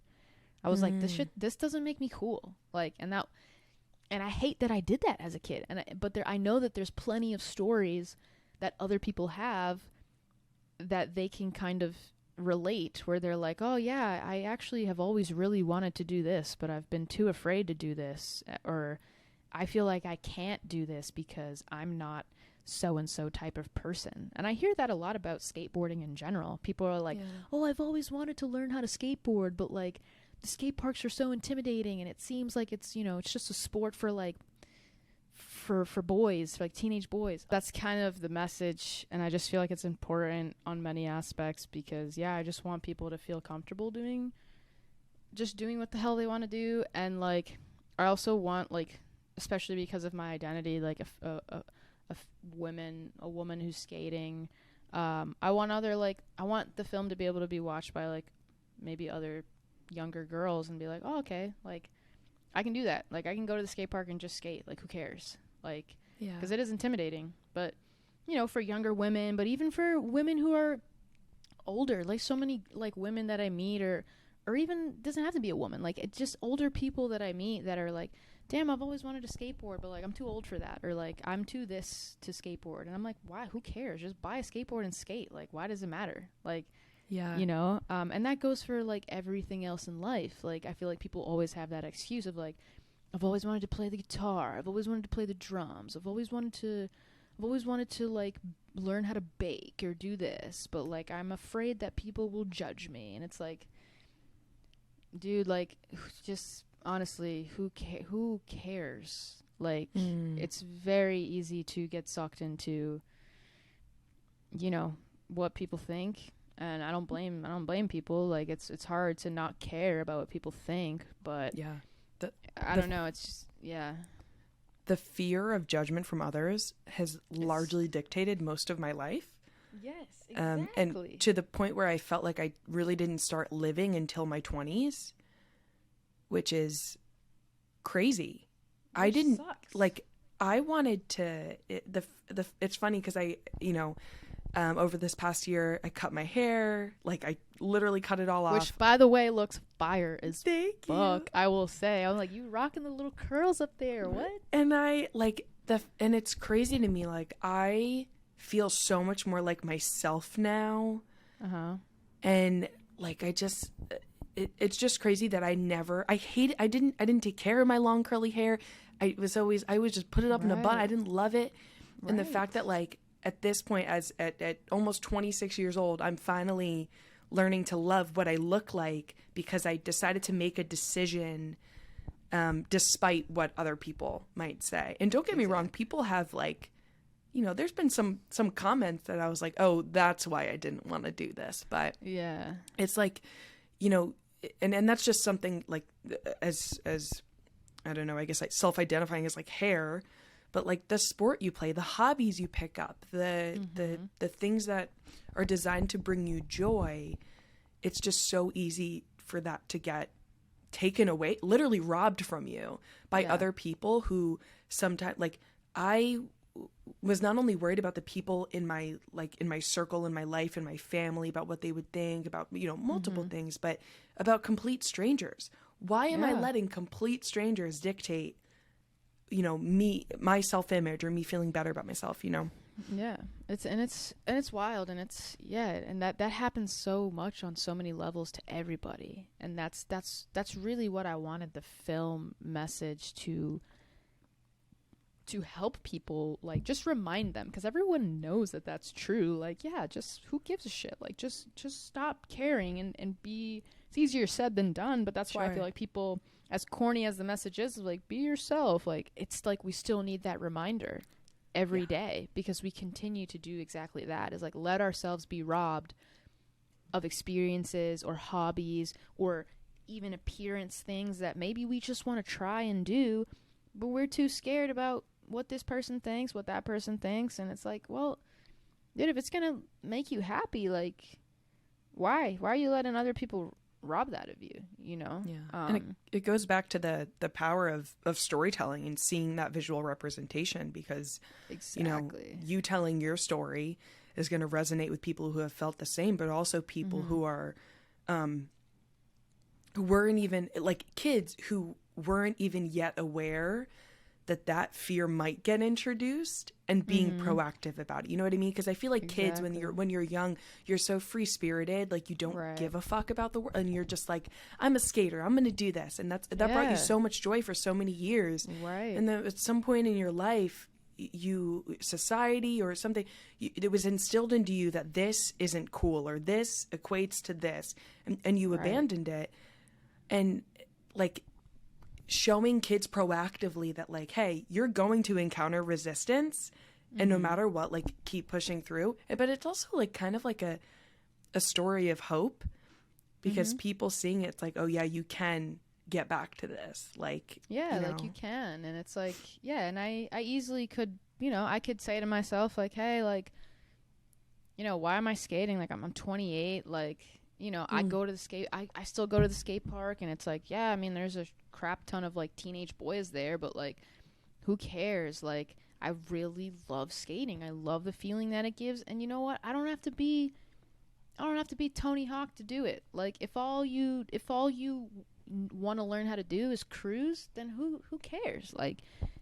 I was like, this doesn't make me cool. Like, and I hate that I did that as a kid. But I know that there's plenty of stories that other people have that they can kind of relate, where they're like, oh yeah, I actually have always really wanted to do this, but I've been too afraid to do this, or I feel like I can't do this because I'm not so and so type of person. And I hear that a lot about skateboarding in general. People are like, oh, I've always wanted to learn how to skateboard, but like the skate parks are so intimidating, and it seems like it's, you know, it's just a sport for like for boys, for like teenage boys. That's kind of the message, and I just feel like it's important on many aspects, because I just want people to feel comfortable doing what the hell they want to do. And like, I also want, like, especially because of my identity, like a woman who's skating, I want the film to be able to be watched by like maybe other younger girls and be like, oh, okay, like I can do that. Like, I can go to the skate park and just skate. Like, who cares? Like, because it is intimidating. But, you know, for younger women, but even for women who are older, like so many like women that I meet, or even doesn't have to be a woman, like it's just older people that I meet that are like, damn, I've always wanted to skateboard, but like I'm too old for that, or like I'm too this to skateboard. And I'm like, why? Who cares? Just buy a skateboard and skate. Like, why does it matter? Like, you know, and that goes for like everything else in life. Like, I feel like people always have that excuse of like, I've always wanted to play the guitar. I've always wanted to play the drums. I've always wanted to like learn how to bake or do this, but like I'm afraid that people will judge me. And it's like, dude, like, just honestly, who cares? Like, it's very easy to get sucked into, you know, what people think. And I don't blame people. Like, it's hard to not care about what people think, but I don't know. It's just, the fear of judgment from others has largely dictated most of my life. Yes, exactly. And to the point where I felt like I really didn't start living until my 20s, which is crazy. I didn't like, I wanted to, it's funny because I, you know, over this past year, I cut my hair. Like, I literally cut it all off. Which, by the way, looks fire as Thank fuck. you. I will say. I'm like, you rocking the little curls up there. What? And I, like, and it's crazy to me. Like, I feel so much more like myself now. And, like, I just, it's just crazy that I didn't take care of my long curly hair. I would just put it up in a bun. I didn't love it. And the fact that, like, at this point, at almost 26 years old, I'm finally learning to love what I look like, because I decided to make a decision despite what other people might say. And don't get me wrong, people have, like, you know, there's been some comments that I was like, oh, that's why I didn't want to do this. But it's like, you know, and that's just something like as I don't know, I guess like self-identifying as like hair. But like the sport you play, the hobbies you pick up, the things that are designed to bring you joy, it's just so easy for that to get taken away, literally robbed from you by other people who sometimes, like, I was not only worried about the people in my circle, in my life, in my family, about what they would think about, you know, multiple things, but about complete strangers. Why am I letting complete strangers dictate, you know, my self-image or me feeling better about myself, you know? It's wild, and it's and that happens so much on so many levels to everybody. And that's really what I wanted the film message to help people, like, just remind them, because everyone knows that that's true. Like, just who gives a shit? Like, just stop caring and be. It's easier said than done, but that's why I feel like people, as corny as the message is, like, be yourself, like, it's like we still need that reminder every day, because we continue to do exactly that, is like let ourselves be robbed of experiences or hobbies or even appearance things that maybe we just want to try and do, but we're too scared about what this person thinks, what that person thinks. And it's like, well, dude, if it's gonna make you happy, like, why are you letting other people rob that of you, you know? Yeah. And it goes back to the power of storytelling and seeing that visual representation, because exactly, you telling your story is going to resonate with people who have felt the same, but also people who are who weren't even, like, kids who weren't even yet aware that fear might get introduced, and being proactive about it. You know what I mean? Because I feel like kids, when you're young, you're so free spirited, like you don't give a fuck about the world, and you're just like, I'm a skater, I'm gonna do this, and that brought you so much joy for so many years. Right. And then at some point in your life, society or something, it was instilled into you that this isn't cool, or this equates to this, and you abandoned it. And like, showing kids proactively that, like, hey, you're going to encounter resistance, and no matter what, like, keep pushing through. But it's also like kind of like a story of hope, because people seeing it, it's like, oh yeah, you can get back to this, like, like you can. And it's like, and I easily could, I could say to myself, like, hey, like, why am I skating? Like, I'm 28, like, I go to the I still go to the skate park, and it's like, yeah, I mean, there's a crap ton of, like, teenage boys there, but, like, who cares? Like, I really love skating. I love the feeling that it gives. And you know what? I don't have to be Tony Hawk to do it. Like, if all you want to learn how to do is cruise, then who cares? Like,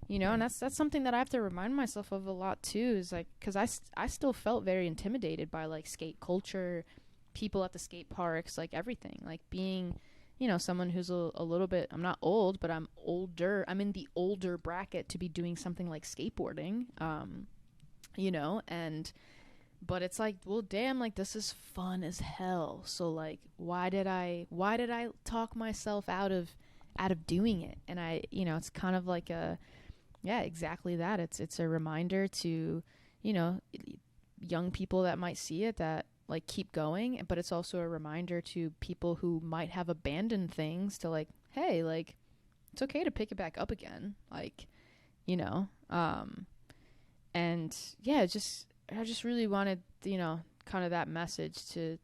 and that's something that I have to remind myself of a lot too, is like, because I still felt very intimidated by, like, skate culture, people at the skate parks, like, everything, like, being someone who's a little bit, I'm not old, but I'm older, I'm in the older bracket to be doing something like skateboarding, but it's like, well, damn, like, this is fun as hell. So, like, why did I talk myself out of doing it? And it's kind of like exactly that. It's a reminder to, young people that might see it, that, like, keep going, but it's also a reminder to people who might have abandoned things to, like, hey, like, it's okay to pick it back up again, like, and yeah, I just really wanted, kind of that message to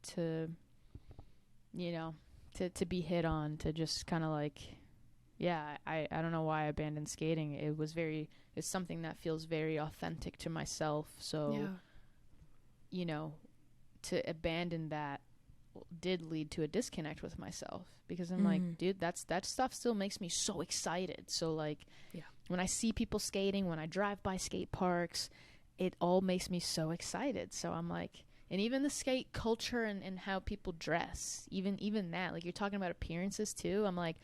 be hit on, to just kind of, like, I don't know why I abandoned skating. It's something that feels very authentic to myself. So, to abandon that did lead to a disconnect with myself, because I'm like, dude, that stuff still makes me so excited. So, like, when I see people skating, when I drive by skate parks, it all makes me so excited. So I'm like, and even the skate culture and how people dress, even that, like, you're talking about appearances too. I'm like,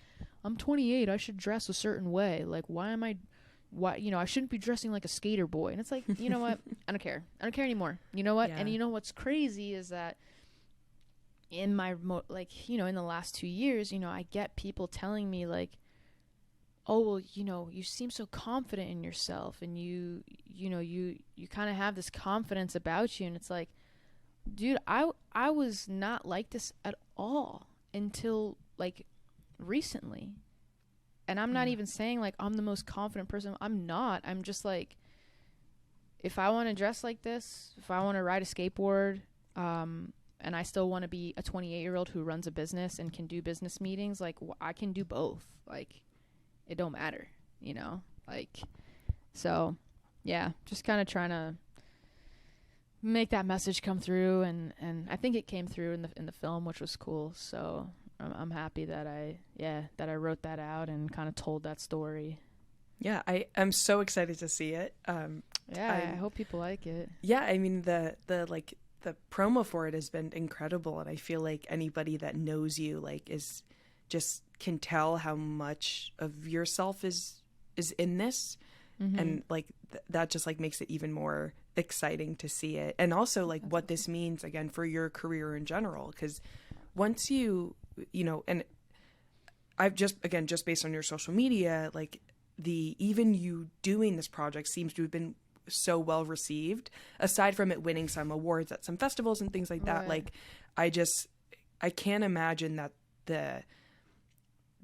I'm 28, I should dress a certain way. Like, why I shouldn't be dressing like a skater boy. And it's like, you know what? I don't care anymore. You know what? Yeah. And what's crazy is that in my, in the last 2 years, I get people telling me, like, oh, well, you seem so confident in yourself, and you kind of have this confidence about you. And it's like, dude, I was not like this at all until, like, recently. And I'm not even saying, like, I'm the most confident person. I'm not. I'm just like, if I want to dress like this, if I want to ride a skateboard, and I still want to be a 28-year-old who runs a business and can do business meetings, like, I can do both. Like, it don't matter, like, so yeah, just kind of trying to make that message come through, and I think it came through in the film, which was cool. So I'm happy that I wrote that out and kind of told that story. Yeah, I'm so excited to see it. I hope people like it. Yeah, I mean, the promo for it has been incredible, and I feel like anybody that knows you, like, is just can tell how much of yourself is in this, and like that just, like, makes it even more exciting to see it, and also, like, what this means again for your career in general, because once you and I've just based on your social media, like, even you doing this project seems to have been so well received, aside from it winning some awards at some festivals and things like that. Like, I can't imagine that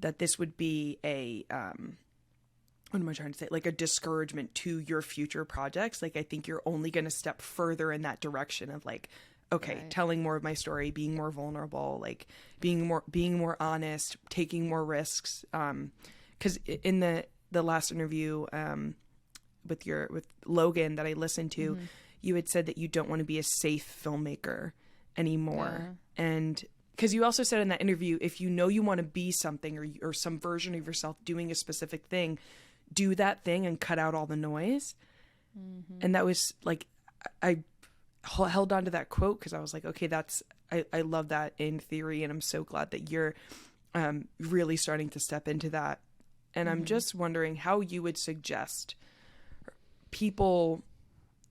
that this would be a, what am I trying to say? Like a discouragement to your future projects. Like, I think you're only going to step further in that direction of like, okay, Right. telling more of my story, being more vulnerable, like being more honest, taking more risks. 'Cause in the last interview, with Logan that I listened to, you had said that you don't want to be a safe filmmaker anymore. Yeah. And because you also said in that interview, if you know you want to be something or some version of yourself doing a specific thing, do that thing and cut out all the noise. And that was like, I held on to that quote because I was like, okay, I love that in theory. And I'm so glad that you're really starting to step into that. And I'm just wondering how you would suggest people,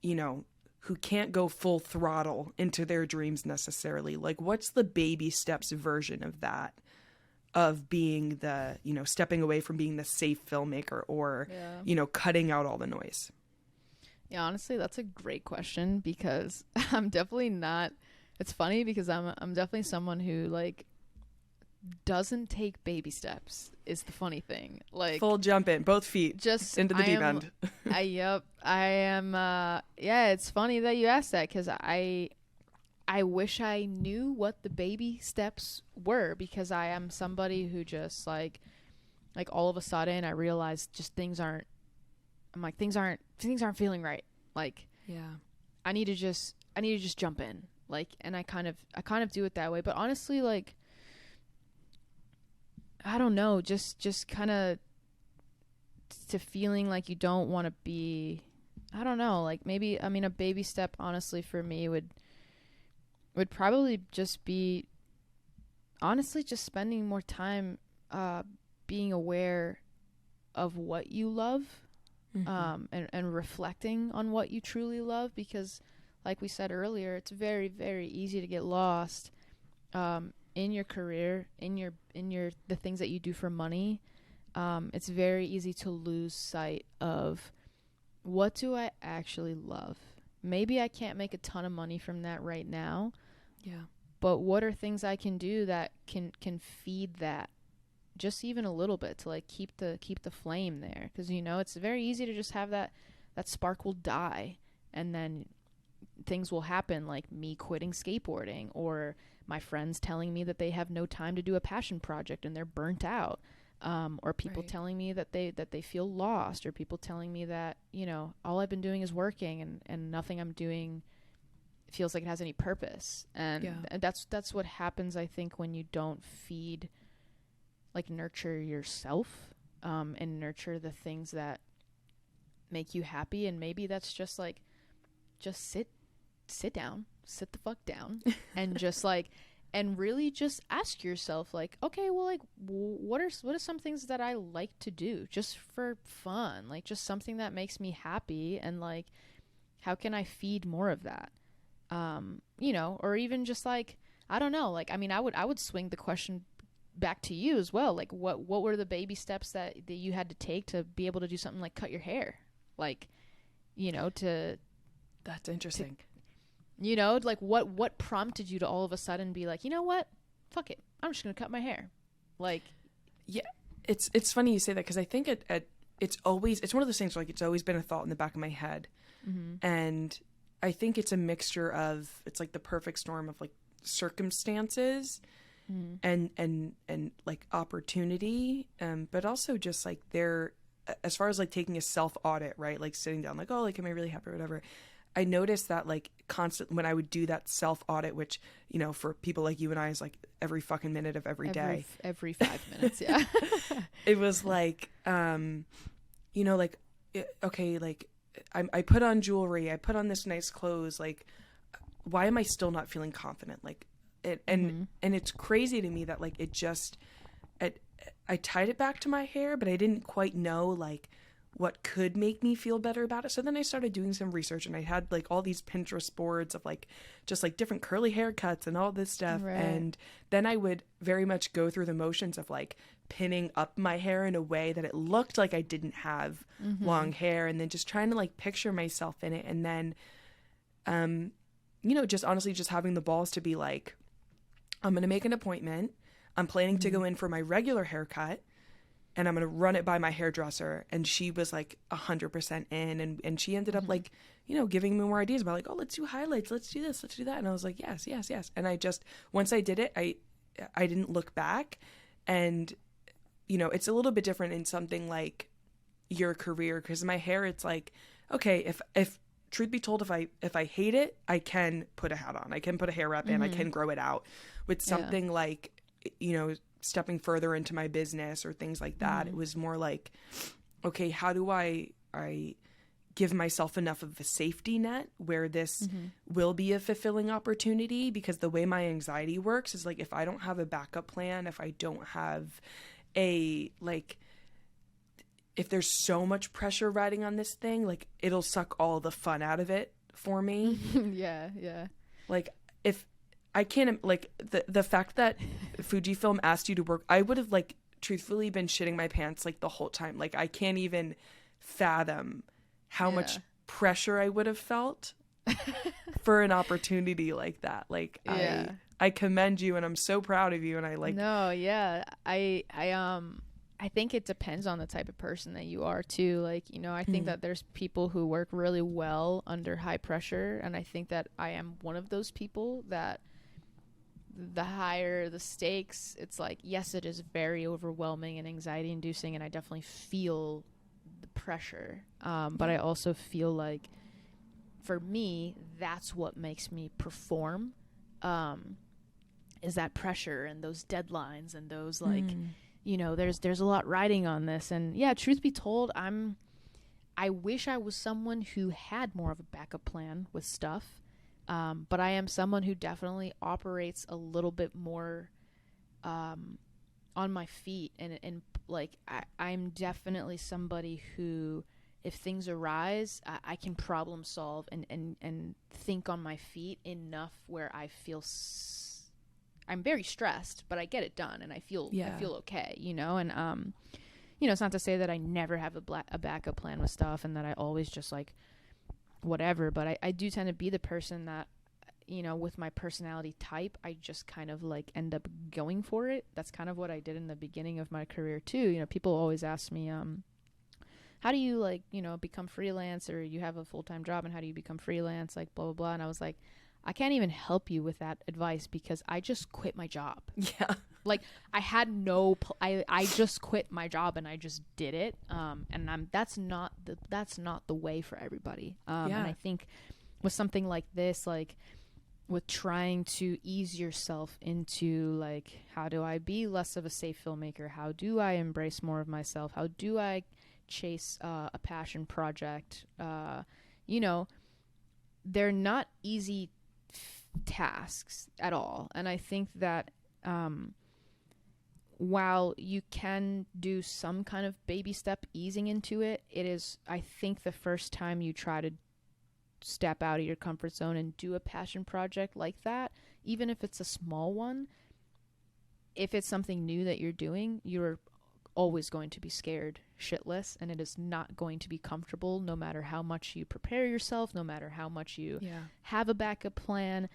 you know, who can't go full throttle into their dreams necessarily. Like, what's the baby steps version of that? Of being the, you know, stepping away from being the safe filmmaker or, you know, cutting out all the noise. Yeah, honestly, that's a great question because I'm definitely not. It's funny because I'm definitely someone who like doesn't take baby steps. Is the funny thing. Like full jump in, both feet, just into the deep end. I am. Yeah, it's funny that you asked that because I wish I knew what the baby steps were because I am somebody who just like all of a sudden I realized just things aren't feeling right. Like, yeah, I need to just jump in. Like, and I kind of do it that way. But honestly, like, I don't know, just kind of to feeling like you don't want to be, I don't know, like maybe, I mean, a baby step honestly for me would probably just be honestly just spending more time being aware of what you love, and reflecting on what you truly love, because like we said earlier, it's very, very easy to get lost in your career, in the things that you do for money. It's very easy to lose sight of what do I actually love. Maybe I can't make a ton of money from that right now. Yeah. But what are things I can do that can feed that just even a little bit to like keep the flame there? Because, you know, it's very easy to just have that spark will die and then things will happen, like me quitting skateboarding or my friends telling me that they have no time to do a passion project and they're burnt out. Or people telling me that they feel lost, or people telling me that, you know, all I've been doing is working and nothing I'm doing feels like it has any purpose. And that's what happens, I think, when you don't feed, like, nurture yourself, and nurture the things that make you happy. And maybe that's just like, just sit the fuck down and just like, and really just ask yourself, like, okay, well, like, what are some things that I like to do just for fun? Like, just something that makes me happy, and like, how can I feed more of that? You know, or even just like, I don't know, like, I mean, I would swing the question back to you as well. Like, what were the baby steps that you had to take to be able to do something like cut your hair? Like, you know, that's interesting. You know, like what prompted you to all of a sudden be like, you know what? Fuck it. I'm just going to cut my hair. Like, yeah, it's funny you say that, because I think it's one of those things where, like, it's always been a thought in the back of my head. And I think it's a mixture of, it's like the perfect storm of like circumstances and like opportunity, but also just like as far as like taking a self audit, right? Like sitting down, like, oh, like, am I really happy or whatever? I noticed that, like, constant when I would do that self audit, which, you know, for people like you and I is like every fucking minute of every day, every 5 minutes. Yeah. It was like, you know, like, okay, like I put on jewelry, I put on this nice clothes, like, why am I still not feeling confident? Like, and it's crazy to me that, like, I tied it back to my hair, but I didn't quite know, like, what could make me feel better about it. So then I started doing some research, and I had like all these Pinterest boards of like just like different curly haircuts and all this stuff. Right. And then I would very much go through the motions of like pinning up my hair in a way that it looked like I didn't have long hair, and then just trying to like picture myself in it. And then, you know, just honestly just having the balls to be like, I'm going to make an appointment. I'm planning to go in for my regular haircut, and I'm going to run it by my hairdresser. And she was like 100% in. And she ended up like, you know, giving me more ideas about like, oh, let's do highlights. Let's do this. Let's do that. And I was like, yes, yes, yes. And I just, once I did it, I didn't look back. And, you know, it's a little bit different in something like your career, because my hair, it's like, okay, if truth be told, if I hate it, I can put a hat on. I can put a hair wrap in. I can grow it out. With something like, you know, stepping further into my business or things like that, it was more like, okay, how do I give myself enough of a safety net where this will be a fulfilling opportunity? Because the way my anxiety works is like, if I don't have a backup plan, if I don't have a, like, if there's so much pressure riding on this thing, like, it'll suck all the fun out of it for me. Yeah. Like, if I can't, like, the fact that Fujifilm asked you to work, I would have, like, truthfully been shitting my pants, like, the whole time. Like, I can't even fathom how much pressure I would have felt for an opportunity like that. Like, I commend you, and I'm so proud of you, and I, like... No, yeah. I think it depends on the type of person that you are, too. Like, you know, I think that there's people who work really well under high pressure, and I think that I am one of those people that... the higher the stakes, it's like, yes, it is very overwhelming and anxiety inducing, and I definitely feel the pressure. But I also feel like, for me, that's what makes me perform, is that pressure and those deadlines and those, like, you know, there's a lot riding on this. And yeah, truth be told, I wish I was someone who had more of a backup plan with stuff. But I am someone who definitely operates a little bit more on my feet, and like I'm definitely somebody who, if things arise, I can problem solve and think on my feet enough where I feel I'm very stressed, but I get it done, and I feel okay, you know. And you know, it's not to say that I never have a backup plan with stuff and that I always just like whatever, but I do tend to be the person that, you know, with my personality type, I just kind of like end up going for it. That's kind of what I did in the beginning of my career too. You know, people always ask me, how do you, like, you know, become freelance, or you have a full-time job and how do you become freelance, like blah blah blah. And I was like, I can't even help you with that advice because I just quit my job. Yeah. Like, I had I just quit my job and I just did it. And that's not the way for everybody. And I think with something like this, like with trying to ease yourself into, like, how do I be less of a safe filmmaker? How do I embrace more of myself? How do I chase a passion project? You know, they're not easy tasks at all. And I think that while you can do some kind of baby step easing into it, it is, I think, the first time you try to step out of your comfort zone and do a passion project like that, even if it's a small one, if it's something new that you're doing, you're always going to be scared shitless, and it is not going to be comfortable no matter how much you prepare yourself, no matter how much you have a backup plan.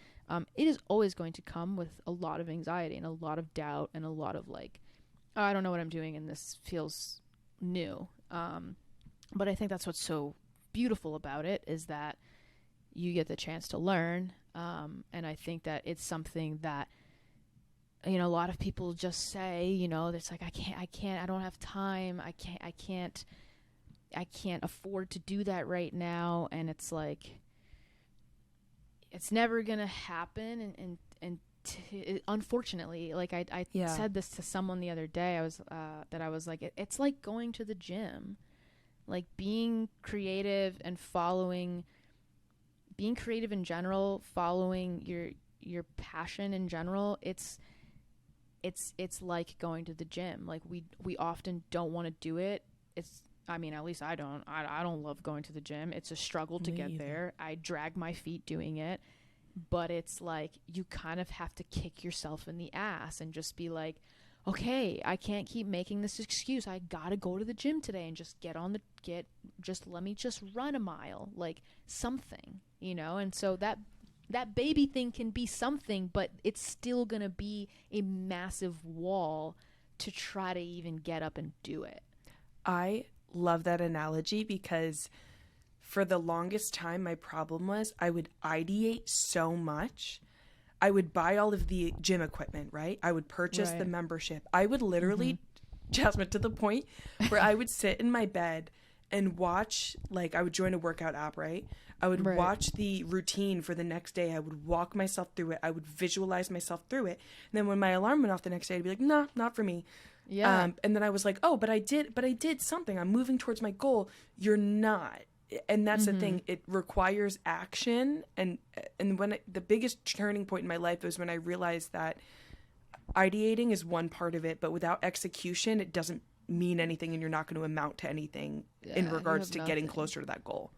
It is always going to come with a lot of anxiety and a lot of doubt and a lot of like, oh, I don't know what I'm doing and this feels new. But I think that's what's so beautiful about it, is that you get the chance to learn. And I think that it's something that, you know, a lot of people just say, you know, it's like, I don't have time. I can't afford to do that right now. And it's like, it's never going to happen. And unfortunately, like I said this to someone the other day, I was like, it's like going to the gym, like being creative and being creative in general, following your passion in general. It's like going to the gym. Like we often don't want to do it. I mean, at least I don't. I don't love going to the gym. It's a struggle to get there. I drag my feet doing it. But it's like you kind of have to kick yourself in the ass and just be like, okay, I can't keep making this excuse. I gotta go to the gym today and just let me just run a mile, like something, you know? And so that that baby thing can be something, but it's still going to be a massive wall to try to even get up and do it. I love that analogy because for the longest time, my problem was I would ideate so much. I would buy all of the gym equipment, right? I would purchase the membership. I would literally, Jasmine, to the point where I would sit in my bed and watch, like, I would join a workout app, right? I would watch the routine for the next day. I would walk myself through it. I would visualize myself through it. And then when my alarm went off the next day, I'd be like, nah, not for me. Yeah. And then I was like, oh, but I did something. I'm moving towards my goal. You're not. And that's the thing. It requires action. And when the biggest turning point in my life was when I realized that ideating is one part of it, but without execution, it doesn't mean anything, and you're not going to amount to anything in regards to getting closer to that goal.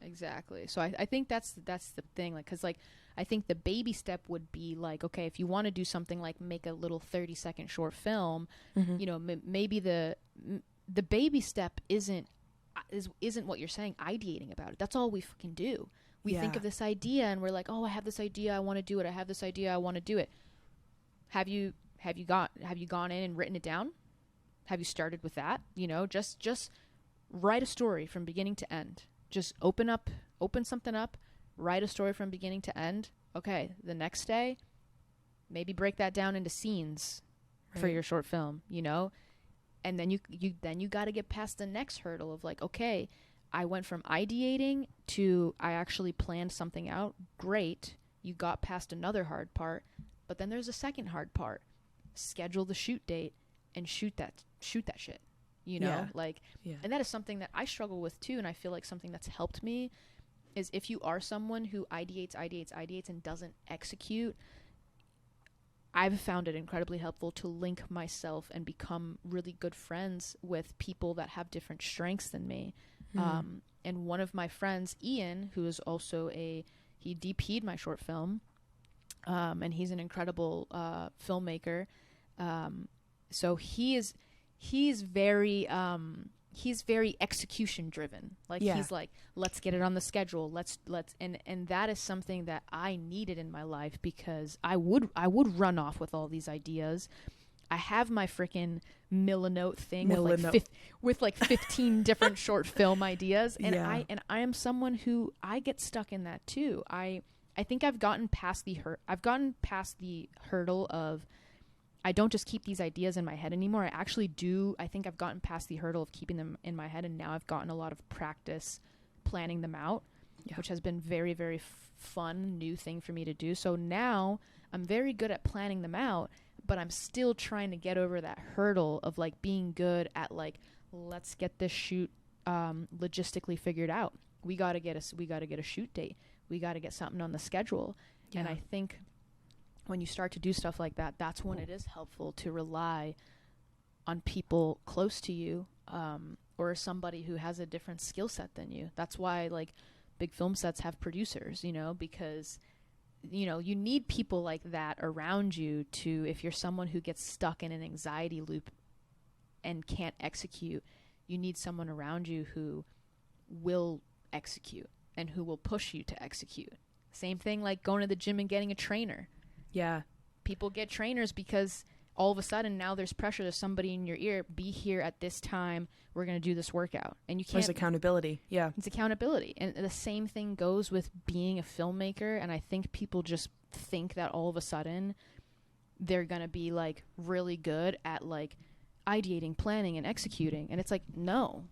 Exactly. So I think that's the thing. Like, cause like, I think the baby step would be like, okay, if you want to do something like make a little 30-second short film, you know, maybe the baby step isn't what you're saying, ideating about it. That's all we fucking do. We think of this idea and we're like, oh, I have this idea, I want to do it. I have this idea, I want to do it. Have you gone in and written it down? Have you started with that? You know, just write a story from beginning to end. Just open something up, write a story from beginning to end. Okay, the next day, maybe break that down into scenes for your short film, you know? And then you got to get past the next hurdle of like, okay, I went from ideating to I actually planned something out. Great. You got past another hard part, but then there's a second hard part. Schedule the shoot date and shoot that shit. You know, and that is something that I struggle with too. And I feel like something that's helped me is if you are someone who ideates and doesn't execute, I've found it incredibly helpful to link myself and become really good friends with people that have different strengths than me. And one of my friends, Ian, who is also he DP'd my short film, and he's an incredible filmmaker. So he's very execution driven. Like he's like, let's get it on the schedule. Let's and that is something that I needed in my life because I would run off with all these ideas. I have my freaking Milanote thing with like 15 different short film ideas, and I am someone who I get stuck in that too. I think I've gotten past the hurdle of I don't just keep these ideas in my head anymore. I think I've gotten past the hurdle of keeping them in my head, and now I've gotten a lot of practice planning them out, which has been very, very fun, new thing for me to do. So now I'm very good at planning them out, but I'm still trying to get over that hurdle of like being good at like, let's get this shoot logistically figured out. We got to get a shoot date. We got to get something on the schedule. Yeah. And I think when you start to do stuff like that, that's when it is helpful to rely on people close to you, or somebody who has a different skill set than you. That's why like big film sets have producers, you know, because you know, you need people like that around you to, if you're someone who gets stuck in an anxiety loop and can't execute, you need someone around you who will execute and who will push you to execute. Same thing like going to the gym and getting a trainer. Yeah. People get trainers because all of a sudden now there's pressure. There's somebody in your ear. Be here at this time. We're going to do this workout. And you can't. There's accountability. Yeah. It's accountability. And the same thing goes with being a filmmaker. And I think people just think that all of a sudden they're going to be like really good at like ideating, planning, and executing. And it's like, no.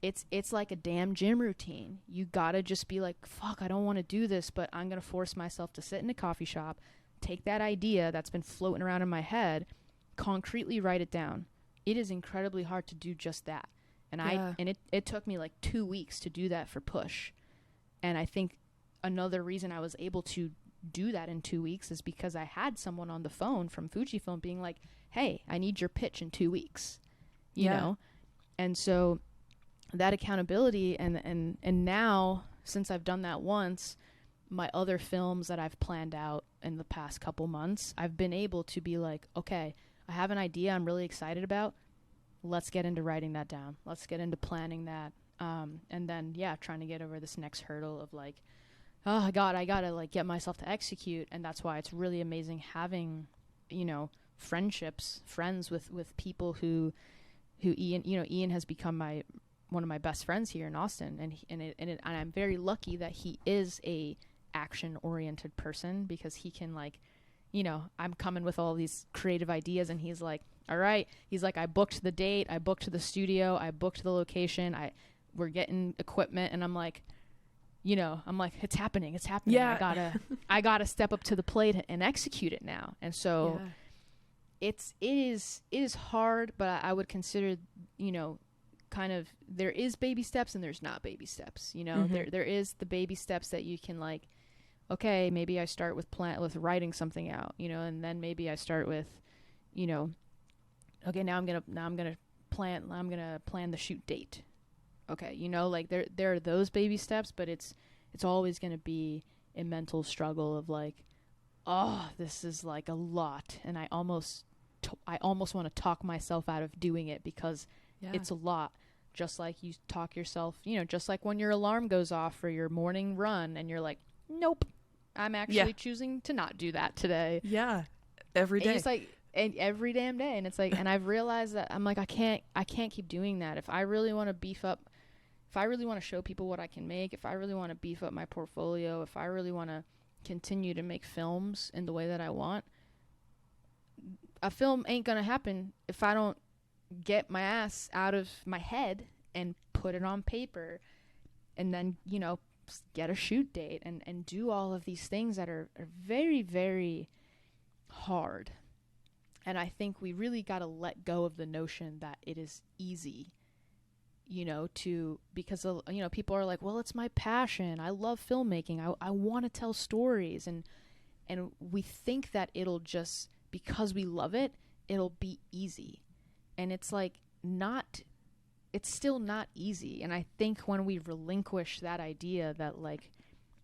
It's like a damn gym routine. You got to just be like, fuck, I don't want to do this, but I'm going to force myself to sit in a coffee shop, take that idea that's been floating around in my head, concretely write it down. It is incredibly hard to do just that. And it took me like 2 weeks to do that for Push. And I think another reason I was able to do that in 2 weeks is because I had someone on the phone from Fujifilm being like, hey, I need your pitch in 2 weeks, you know? And so that accountability and now, since I've done that once, my other films that I've planned out in the past couple months, I've been able to be like, okay, I have an idea I'm really excited about. Let's get into writing that down. Let's get into planning that. And then, trying to get over this next hurdle of like, oh God, I gotta like get myself to execute. And that's why it's really amazing having, you know, friends with people who Ian has become one of my best friends here in Austin. And I'm very lucky that he is a action oriented person, because he can, like, you know, I'm coming with all these creative ideas and he's like, all right, he's like, I booked the date, I booked the studio, I booked the location, we're getting equipment, and I'm like, you know, it's happening. Yeah. I gotta step up to the plate and execute it now. And so it is hard, but I would consider, you know, kind of, there is baby steps and there's not baby steps, you know. There is the baby steps that you can, like, okay, maybe I start with writing something out, you know, and then maybe I start with, you know, okay, now I'm gonna plan the shoot date. Okay, you know, like there are those baby steps, but it's always gonna be a mental struggle of like, oh, this is like a lot, and I almost want to talk myself out of doing it, because it's a lot. Just like you talk yourself, you know, just like when your alarm goes off for your morning run and you're like, nope, I'm actually choosing to not do that today. Yeah, every day. And it's like, and every damn day, and it's like, and I've realized that I'm like, I can't keep doing that. If I really want to beef up, if I really want to show people what I can make, if I really want to beef up my portfolio, if I really want to continue to make films in the way that I want, a film ain't gonna happen if I don't get my ass out of my head and put it on paper, and then, you know, get a shoot date and do all of these things that are very, very hard. And I think we really got to let go of the notion that it is easy, you know, because, you know, people are like, well, it's my passion. I love filmmaking. I want to tell stories. And we think that it'll just, because we love it, it'll be easy. And it's like, it's still not easy. And I think when we relinquish that idea that, like,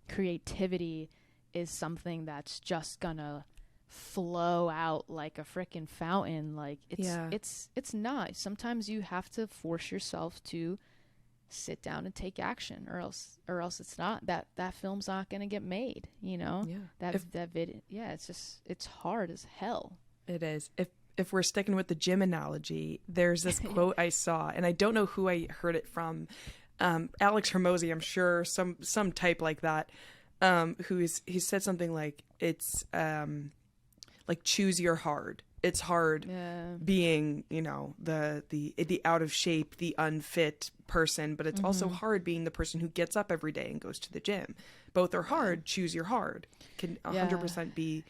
creativity is something that's just gonna flow out like a frickin' fountain, like, it's not. Sometimes you have to force yourself to sit down and take action, or else it's not, that film's not gonna get made, you know. That video, it's hard as hell. It is. If we're sticking with the gym analogy, there's this quote I saw, and I don't know who I heard it from, Alex Hermosi, I'm sure, some type like that, he said something like, it's like, choose your hard. It's hard being, you know, the out of shape, the unfit person, but it's also hard being the person who gets up every day and goes to the gym. Both are hard. Choose your hard can 100% be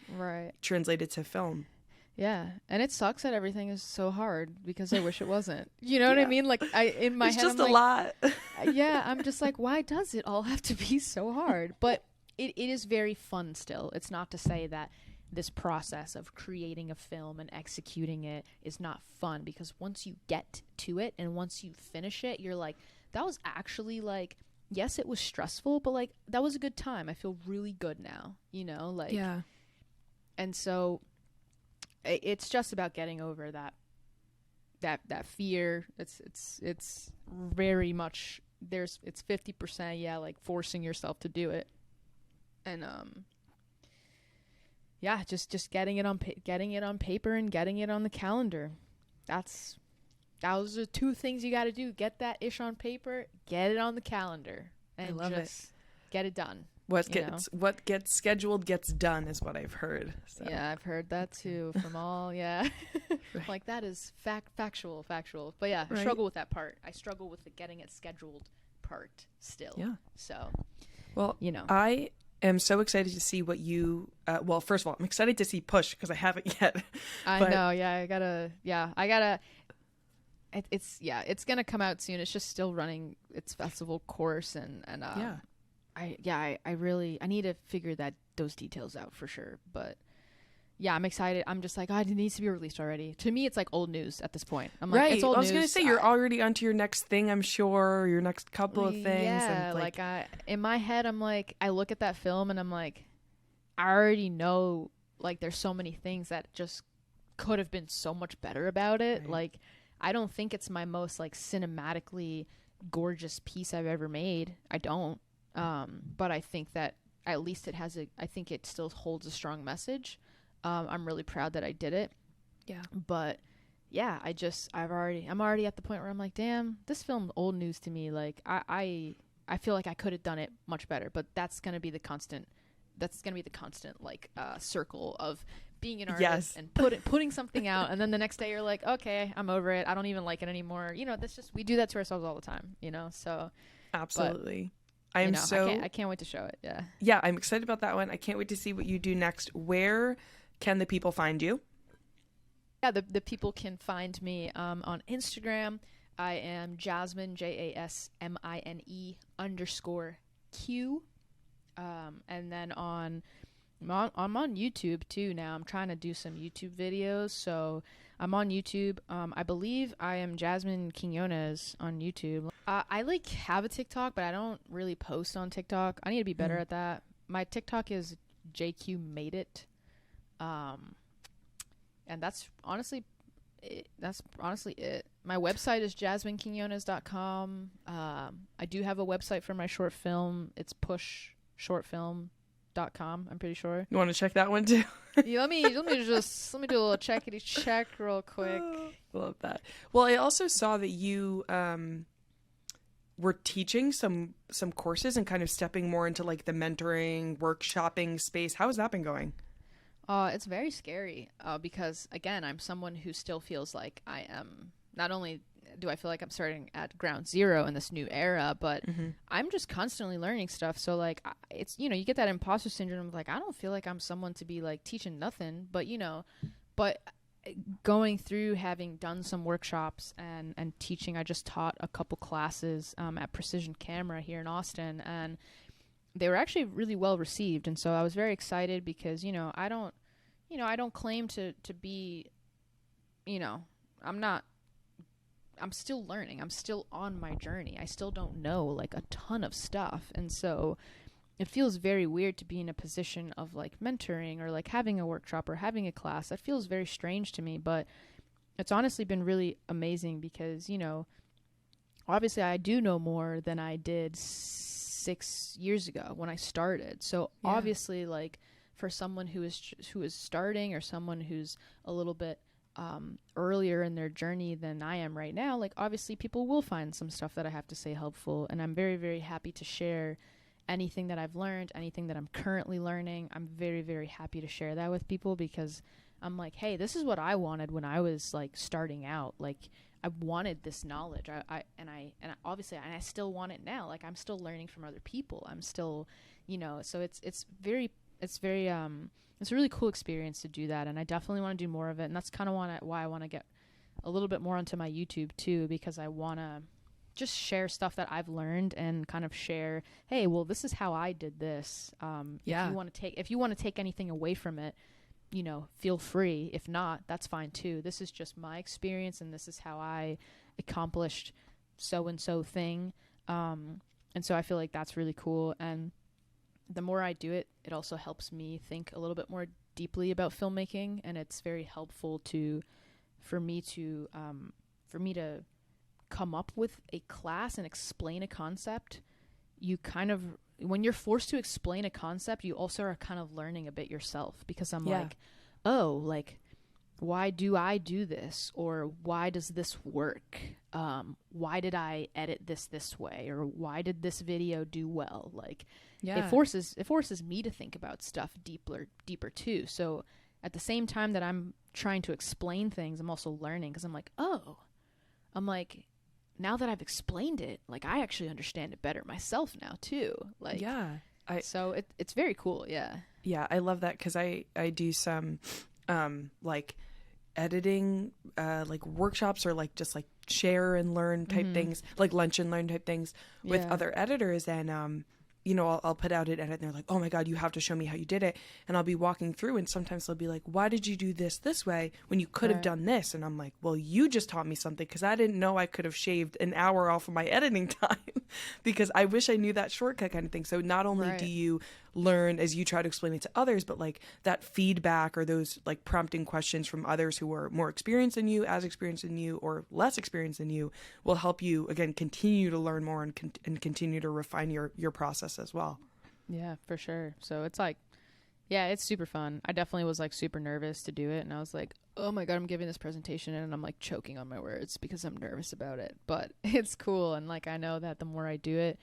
translated to film. Yeah, and it sucks that everything is so hard, because I wish it wasn't. You know what I mean? Like, in my head, it's just I'm a lot. I'm just like, why does it all have to be so hard? But it is very fun still. It's not to say that this process of creating a film and executing it is not fun, because once you get to it and once you finish it, you're like, that was actually, like, yes, it was stressful, but, like, that was a good time. I feel really good now, you know? Like, and so it's just about getting over that fear. It's very much, it's 50%, like, forcing yourself to do it. And just getting it on paper and getting it on the calendar. Those are two things you got to do. Get that ish on paper, get it on the calendar, and just get it done. What gets scheduled gets done is what I've heard. So. Yeah, I've heard that too from all. Right. Like, that is factual. But yeah, I struggle with that part. I struggle with the getting it scheduled part still. Yeah. So, well, you know, I am so excited to see what you. Well, first of all, I'm excited to see Push, because I haven't yet. I know. Yeah, I gotta. It's gonna come out soon. It's just still running its festival course, and I need to figure those details out for sure. But yeah, I'm excited. I'm just like, it needs to be released already. To me, it's like old news at this point. I'm like, it's old news. I was going to say, you're already onto your next thing, I'm sure, or your next couple of things. Yeah, and in my head, I'm like, I look at that film and I'm like, I already know, like, there's so many things that just could have been so much better about it. Right. Like, I don't think it's my most, like, cinematically gorgeous piece I've ever made. I don't. But I think that at least I think it still holds a strong message. I'm really proud that I did it. Yeah. But yeah, I'm already at the point where I'm like, damn, this film's old news to me. Like I feel like I could have done it much better, but that's going to be the constant like circle of being an artist and putting something out, and then the next day you're like, okay, I'm over it. I don't even like it anymore. That's just, we do that to ourselves all the time, so. Absolutely. I can't wait to show it. Yeah. Yeah, I'm excited about that one. I can't wait to see what you do next. Where can the people find you? Yeah, the people can find me on Instagram. I am Jasmine, JASMINE _Q. And then I'm on YouTube too now. I'm trying to do some YouTube videos. So I'm on YouTube. I believe I am Jasmine Quiñones on YouTube. I have a TikTok, but I don't really post on TikTok. I need to be better at that. My TikTok is JQ Made It. And that's honestly it. My website is jasminequiñones.com. I do have a website for my short film. It's pushshortfilm.com, I'm pretty sure. You want to check that one too? Yeah, let me do a little checkity check real quick. Love that. Well, I also saw that you were teaching some courses and kind of stepping more into like the mentoring, workshopping space. How has that been going? It's very scary because, again, I'm someone who still feels like I am, not only do I feel like I'm starting at ground zero in this new era, but I'm just constantly learning stuff. So, like, it's, you get that imposter syndrome of, like, I don't feel like I'm someone to be, like, teaching nothing. But, but going through having done some workshops and teaching, I just taught a couple classes at Precision Camera here in Austin, and they were actually really well received. And so I was very excited because, I don't claim to be, I'm still learning. I'm still on my journey. I still don't know like a ton of stuff. And so it feels very weird to be in a position of like mentoring or like having a workshop or having a class. That feels very strange to me, but it's honestly been really amazing because, obviously I do know more than I did 6 years ago when I started. So obviously, like, for someone who is starting or someone who's a little bit earlier in their journey than I am right now, like, obviously people will find some stuff that I have to say helpful, and I'm very, very happy to share anything that I've learned, anything that I'm currently learning. I'm very, very happy to share that with people because I'm like, hey, this is what I wanted when I was like starting out. Like, I wanted this knowledge. I obviously I still want it now. Like, I'm still learning from other people. I'm still, so it's a really cool experience to do that. And I definitely want to do more of it. And that's kind of why I want to get a little bit more onto my YouTube too, because I want to just share stuff that I've learned and kind of share, hey, well, this is how I did this. If you want to take anything away from it, feel free. If not, that's fine too. This is just my experience, and this is how I accomplished so-and-so thing. And so I feel like that's really cool. And the more I do it, it also helps me think a little bit more deeply about filmmaking. And it's very helpful for me to come up with a class and explain a concept. When you're forced to explain a concept, you also are kind of learning a bit yourself, because I'm like, oh, like, why do I do this? Or why does this work? Why did I edit this way? Or why did this video do well? Like, it forces me to think about stuff deeper too. So at the same time that I'm trying to explain things, I'm also learning, because I'm like, now that I've explained it, like, I actually understand it better myself now too. Like, so it's very cool. Yeah. Yeah. I love that. 'Cause I do some, like editing, like workshops, or like just like share and learn type things, like lunch and learn type things with other editors. And, I'll put out an edit and they're like, oh my God, you have to show me how you did it. And I'll be walking through, and sometimes they'll be like, why did you do this way when you could have done this? And I'm like, well, you just taught me something, because I didn't know I could have shaved an hour off of my editing time because I wish I knew that shortcut kind of thing. So not only do you learn as you try to explain it to others, but like that feedback or those like prompting questions from others who are more experienced than you, as experienced than you, or less experienced than you, will help you, again, continue to learn more and continue to refine your process as well. Yeah, for sure. So it's like, yeah, it's super fun. I definitely was like super nervous to do it, and I was like, oh my God, I'm giving this presentation and I'm like choking on my words because I'm nervous about it. But it's cool, and like I know that the more I do it,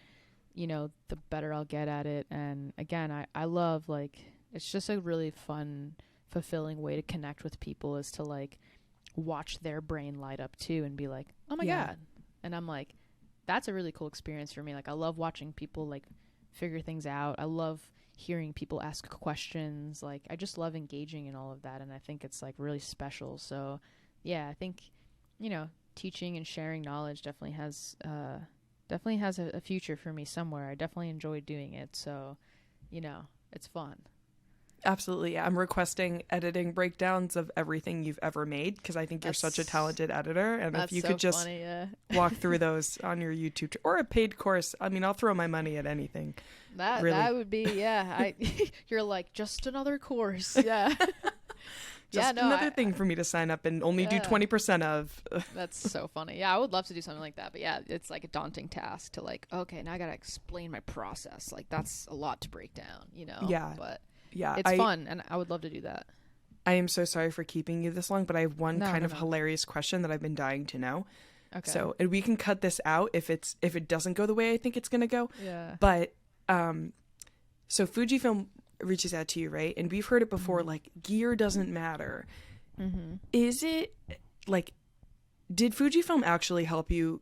you know, the better I'll get at it. And again, I love, like, it's just a really fun, fulfilling way to connect with people, is to like watch their brain light up too and be like, oh my God. And I'm like, that's a really cool experience for me. Like, I love watching people like figure things out. I love hearing people ask questions. Like, I just love engaging in all of that, and I think it's like really special. So yeah, I think, you know, teaching and sharing knowledge definitely has a future for me somewhere. I definitely enjoy doing it, so you know, it's fun. Absolutely. Yeah. I'm requesting editing breakdowns of everything you've ever made, because I think you're such a talented editor. And if you could just walk through those on your YouTube or a paid course, I mean, I'll throw my money at anything. That would be, yeah. You're like, just another course. Yeah. Another thing for me to sign up and only do 20% of. That's so funny. Yeah, I would love to do something like that. But yeah, it's like a daunting task to like, okay, now I got to explain my process. Like, that's a lot to break down, you know? Yeah. But yeah, it's fun, and I would love to do that. I am so sorry for keeping you this long, but I have one hilarious question that I've been dying to know. Okay. So, and we can cut this out if it doesn't go the way I think it's going to go. Yeah. But so Fujifilm reaches out to you, right? And we've heard it before, like, gear doesn't matter. Mm-hmm. Is it like, did Fujifilm actually help you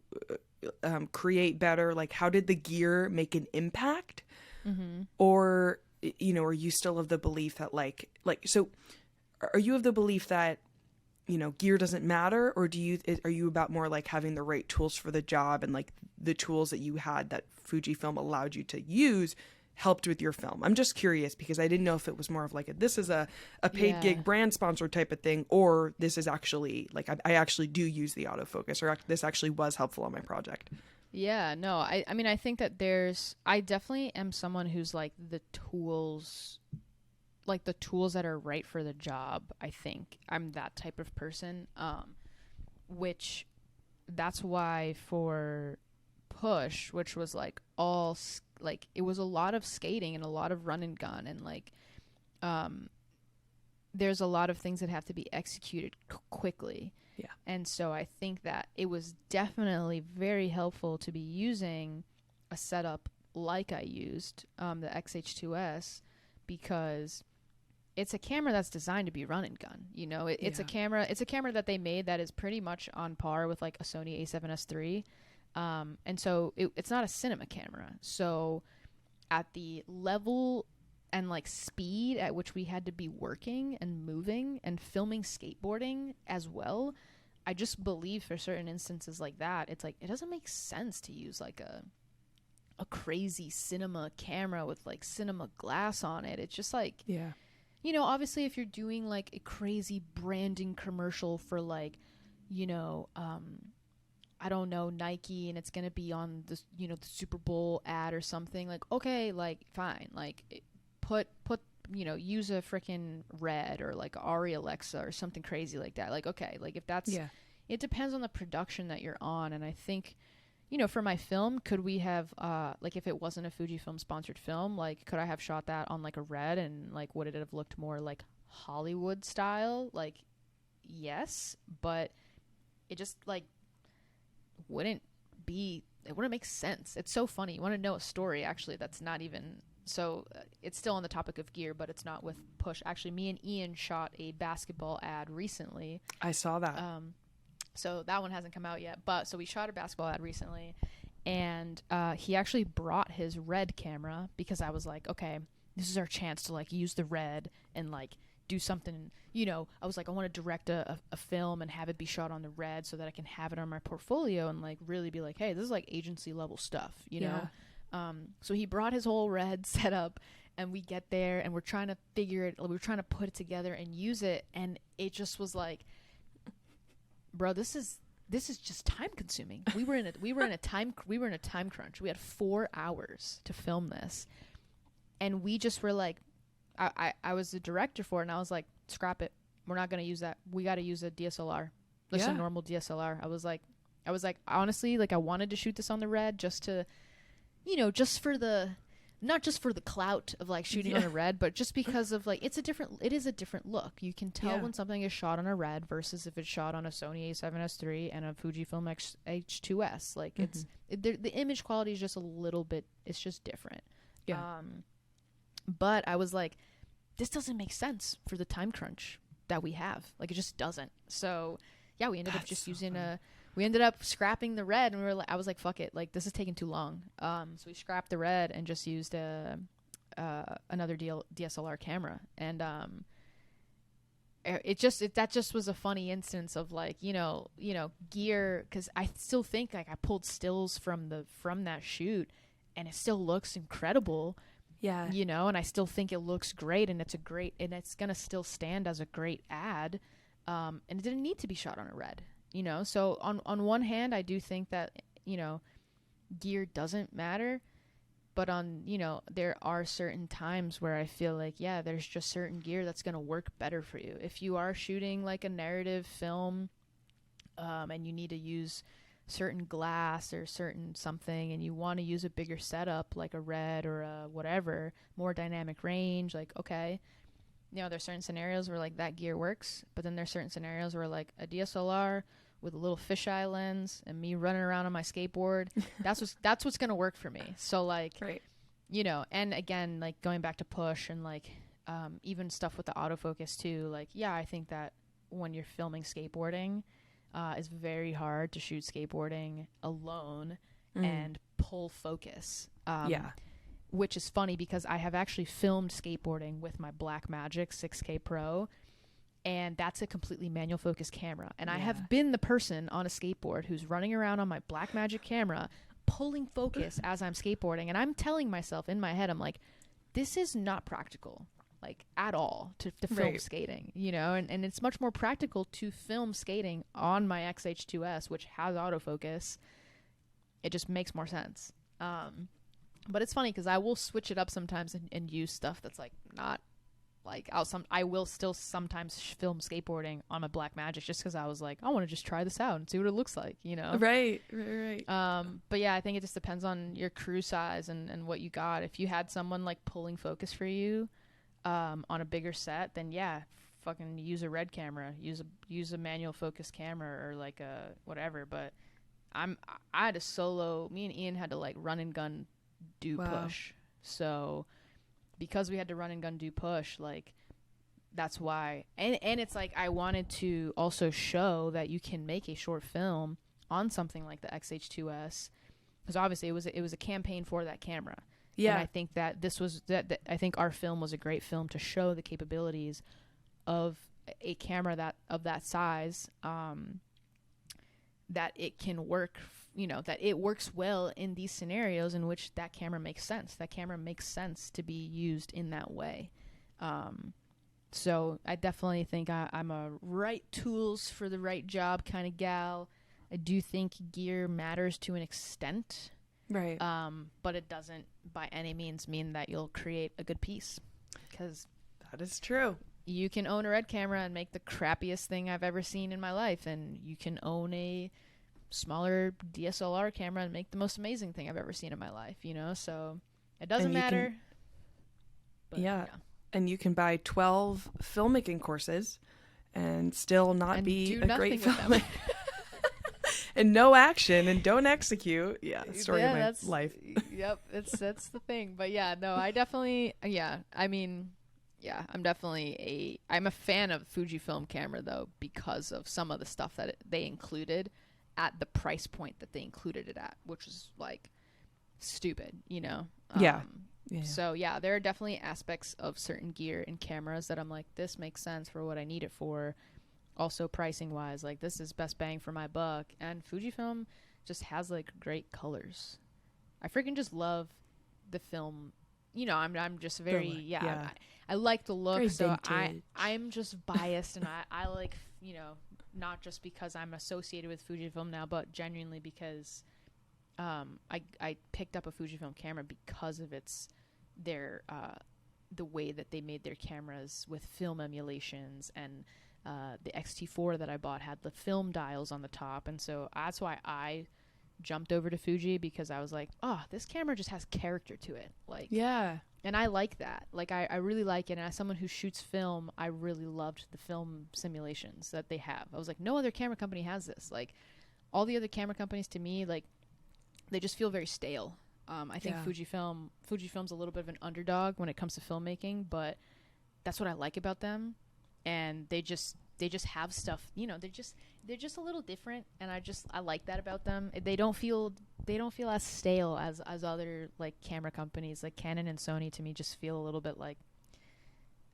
create better? Like, how did the gear make an impact? Mm-hmm. Or, you know, are you still of the belief that like, so are you of the belief that, you know, gear doesn't matter? Or are you about more like having the right tools for the job, and like the tools that you had that Fujifilm allowed you to use helped with your film? I'm just curious, because I didn't know if it was more of like this is a paid gig brand sponsor type of thing, or this is actually like I actually do use the autofocus, or this actually was helpful on my project. Yeah, no, I mean, I think that I definitely am someone who's like the tools that are right for the job. I think I'm that type of person, which that's why for Push, which was like it was a lot of skating and a lot of run and gun, and like there's a lot of things that have to be executed quickly. Yeah. And so I think that it was definitely very helpful to be using a setup like I used, the XH2S, because it's a camera that's designed to be run and gun. You know, it's a camera that they made that is pretty much on par with like a Sony A7S III. And so it's not a cinema camera. So at the level and like speed at which we had to be working and moving and filming skateboarding as well, I just believe for certain instances like that, it's like, it doesn't make sense to use like a crazy cinema camera with like cinema glass on it. It's just like, yeah, you know, obviously if you're doing like a crazy branding commercial for like, you know, I don't know, Nike, and it's going to be on the, you know, the Super Bowl ad or something, like, okay, like fine, like put you know, use a freaking Red or like Ari Alexa or something crazy like that. Like, okay, like if that's, it depends on the production that you're on. And I think, you know, for my film, could we have, like if it wasn't a Fujifilm sponsored film, like could I have shot that on like a Red, and like would it have looked more like Hollywood style? Like, yes, but it just like wouldn't make sense. It's so funny. You want to know a story actually that's not even, so it's still on the topic of gear, but it's not with Push. Actually, me and Ian shot a basketball ad recently. I saw that. So that one hasn't come out yet, but so we shot a basketball ad recently, and he actually brought his Red camera, because I was like, okay, this is our chance to like use the Red and like do something, you know. I was like, I want to direct a film and have it be shot on the Red so that I can have it on my portfolio and like really be like, hey, this is like agency level stuff, you know. So he brought his whole Red setup, and we get there and we're trying to put it together and use it, and it just was like, bro, this is just time consuming. We were in a time crunch. We had 4 hours to film this, and we just were like, I was the director for it, and I was like, scrap it. We're not going to use that. We got to use a DSLR. Just a normal DSLR. I was like, honestly, like I wanted to shoot this on the Red just to, you know, just for the not just for the clout of like shooting on a red, but just because of like, it is a different look. You can tell when something is shot on a red versus if it's shot on a Sony A7S III and a Fujifilm H2S. Like the image quality is just a little bit, it's just different. Yeah. But I was like, this doesn't make sense for the time crunch that we have. Like, it just doesn't. So yeah, we ended up just using we ended up scrapping the red, and I was like, fuck it, like this is taking too long. So we scrapped the red and just used another DSLR camera. And that just was a funny instance of like, you know, gear, because I still think like I pulled stills from that shoot and it still looks incredible. Yeah. You know, and I still think it looks great, and it's gonna still stand as a great ad. And it didn't need to be shot on a red, you know? So on one hand, I do think that, you know, gear doesn't matter, but on, you know, there are certain times where I feel like, yeah, there's just certain gear that's going to work better for you. If you are shooting like a narrative film, and you need to use certain glass or certain something, and you want to use a bigger setup, like a red or a whatever, more dynamic range, like, okay, you know, there's certain scenarios where like that gear works, but then there's certain scenarios where like a DSLR with a little fisheye lens and me running around on my skateboard, that's what's gonna work for me. So like, right. You know, and again, like going back to push and like even stuff with the autofocus too, like, yeah, I think that when you're filming skateboarding, it's very hard to shoot skateboarding alone and pull focus. Yeah. Which is funny because I have actually filmed skateboarding with my Blackmagic 6K Pro, and that's a completely manual focus camera. And I have been the person on a skateboard who's running around on my Blackmagic camera, pulling focus as I'm skateboarding. And I'm telling myself in my head, I'm like, this is not practical, like at all, to film skating, you know? And it's much more practical to film skating on my XH2S, which has autofocus. It just makes more sense. But it's funny because I will switch it up sometimes and use stuff that's like not like I will still sometimes film skateboarding on my Blackmagic just because I was like, I want to just try this out and see what it looks like, you know? Right. But yeah, I think it just depends on your crew size and what you got. If you had someone like pulling focus for you on a bigger set, then yeah, fucking use a red camera, use a manual focus camera or like a whatever. But I had a solo. Me and Ian had to like run and gun do push. So because we had to run and gun do push, like that's why. And it's like I wanted to also show that you can make a short film on something like the XH2S, because obviously it was a campaign for that camera. Yeah. And I think that this was that I think our film was a great film to show the capabilities of a camera that of that size, that it can work, you know, that it works well in these scenarios in which that camera makes sense. That camera makes sense to be used in that way. So I definitely think I'm a right tools for the right job kind of gal. I do think gear matters to an extent. Right. But it doesn't by any means mean that you'll create a good piece. Because that is true. You can own a red camera and make the crappiest thing I've ever seen in my life. And you can own a smaller DSLR camera and make the most amazing thing I've ever seen in my life, you know? So it doesn't matter. Yeah. And you can buy 12 filmmaking courses and still not be a great filmmaker. And no action and don't execute. Yeah, story of my life. Yep, that's the thing. But yeah, no, I definitely, I mean, yeah, I'm a fan of Fujifilm camera though, because of some of the stuff that they included at the price point that they included it at, which is like stupid, you know? Yeah. So yeah, there are definitely aspects of certain gear and cameras that I'm like, this makes sense for what I need it for. Also pricing wise, like this is best bang for my buck. And Fujifilm just has like great colors. I freaking just love the film. You know, I'm just very, I like the look. Very so I'm just biased, and I like, you know, not just because I'm associated with Fujifilm now, but genuinely because I picked up a Fujifilm camera because of the way that they made their cameras with film emulations, and the X-T4 that I bought had the film dials on the top, and so that's why I jumped over to Fuji because I was like, oh, this camera just has character to it. Like, yeah. And I like that. Like, I really like it. And as someone who shoots film, I really loved the film simulations that they have. I was like, no other camera company has this. Like, all the other camera companies, to me, like, they just feel very stale. I think Fujifilm's a little bit of an underdog when it comes to filmmaking, but that's what I like about them. And they just have stuff, you know, they're just a little different, and I like that about them. They don't feel as stale as other like camera companies like Canon and Sony. To me, just feel a little bit like,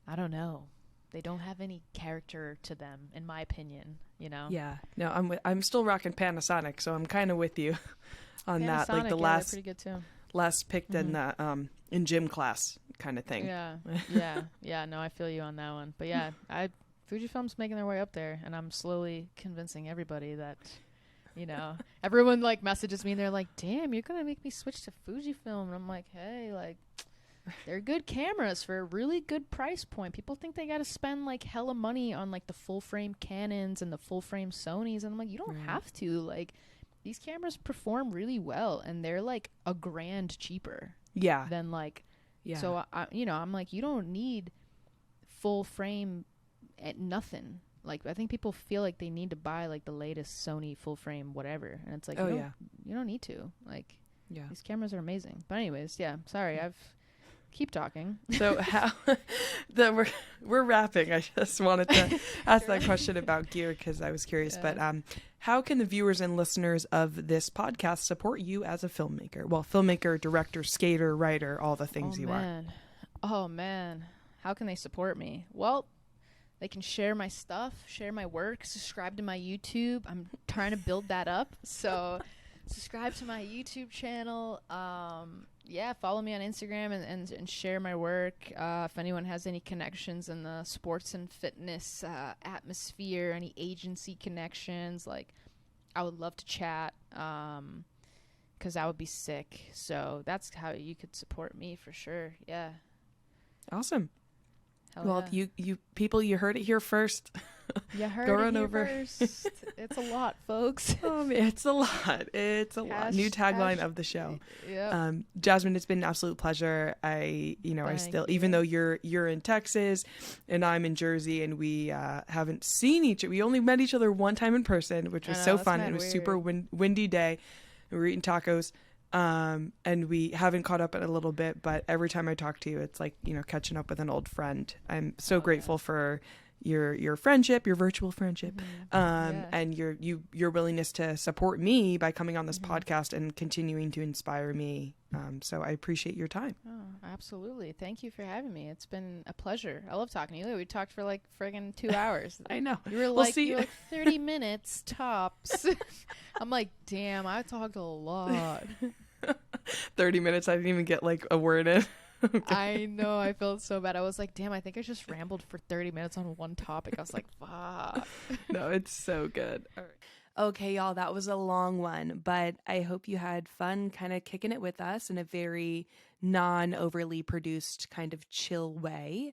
I don't know, they don't have any character to them, in my opinion, you know. Yeah, no, I'm still rocking Panasonic, so I'm kind of with you on Panasonic, that. Like the yeah, they're pretty good too. last picked in the in gym class kind of thing. Yeah. No, I feel you on that one. But yeah, Fujifilm's making their way up there, and I'm slowly convincing everybody that, you know, everyone like messages me and they're like, damn, you're gonna make me switch to Fujifilm. And I'm like, hey, like, they're good cameras for a really good price point. People think they gotta spend like hella money on like the full frame Canons and the full frame Sonys, and I'm like, you don't have to. Like, these cameras perform really well, and they're like $1,000 cheaper. Yeah. Than like, so I you know, I'm like, you don't need full frame at nothing. Like, I think people feel like they need to buy like the latest Sony full frame whatever, and it's like, you don't need to. Like, these cameras are amazing. But anyways, sorry, I've keep talking. So how we're wrapping. I just wanted to ask that question about gear because I was curious. But how can the viewers and listeners of this podcast support you as a filmmaker? Well, filmmaker, director, skater, writer, all the things are. Oh man, how can they support me? Well, they can share my stuff, share my work, subscribe to my YouTube. I'm trying to build that up. So subscribe to my YouTube channel. Follow me on Instagram and share my work. If anyone has any connections in the sports and fitness atmosphere, any agency connections, like, I would love to chat, because that would be sick. So that's how you could support me for sure. Yeah. Awesome. Hell well, yeah. you people, you heard it here first. You heard Go it run here over. first. It's a lot, folks. It's a lot. It's a lot. New tagline of the show. Yeah. Jasmine, it's been an absolute pleasure. I still, even though you're in Texas and I'm in Jersey, and we haven't seen we only met each other one time in person, which was so fun. It was super windy day. We were eating tacos. And we haven't caught up in a little bit, but every time I talk to you, it's like, you know, catching up with an old friend. I'm so grateful for your friendship, your virtual friendship, and your willingness to support me by coming on this podcast and continuing to inspire me. So I appreciate your time. Oh, absolutely. Thank you for having me. It's been a pleasure. I love talking to you. We talked for like friggin' 2 hours. I know. You were like, you were like 30 minutes tops. I'm like, damn, I talked a lot. 30 minutes. I didn't even get like a word in. Okay. I know. I felt so bad. I was like, damn, I think I just rambled for 30 minutes on one topic. I was like, fuck. No, it's so good. All right. Okay, y'all, that was a long one, but I hope you had fun kind of kicking it with us in a very non-overly produced kind of chill way.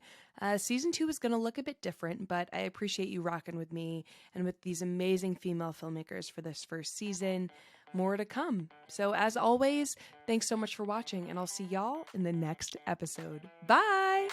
Season 2 is going to look a bit different, but I appreciate you rocking with me and with these amazing female filmmakers for this first season. More to come. So as always, thanks so much for watching, and I'll see y'all in the next episode. Bye!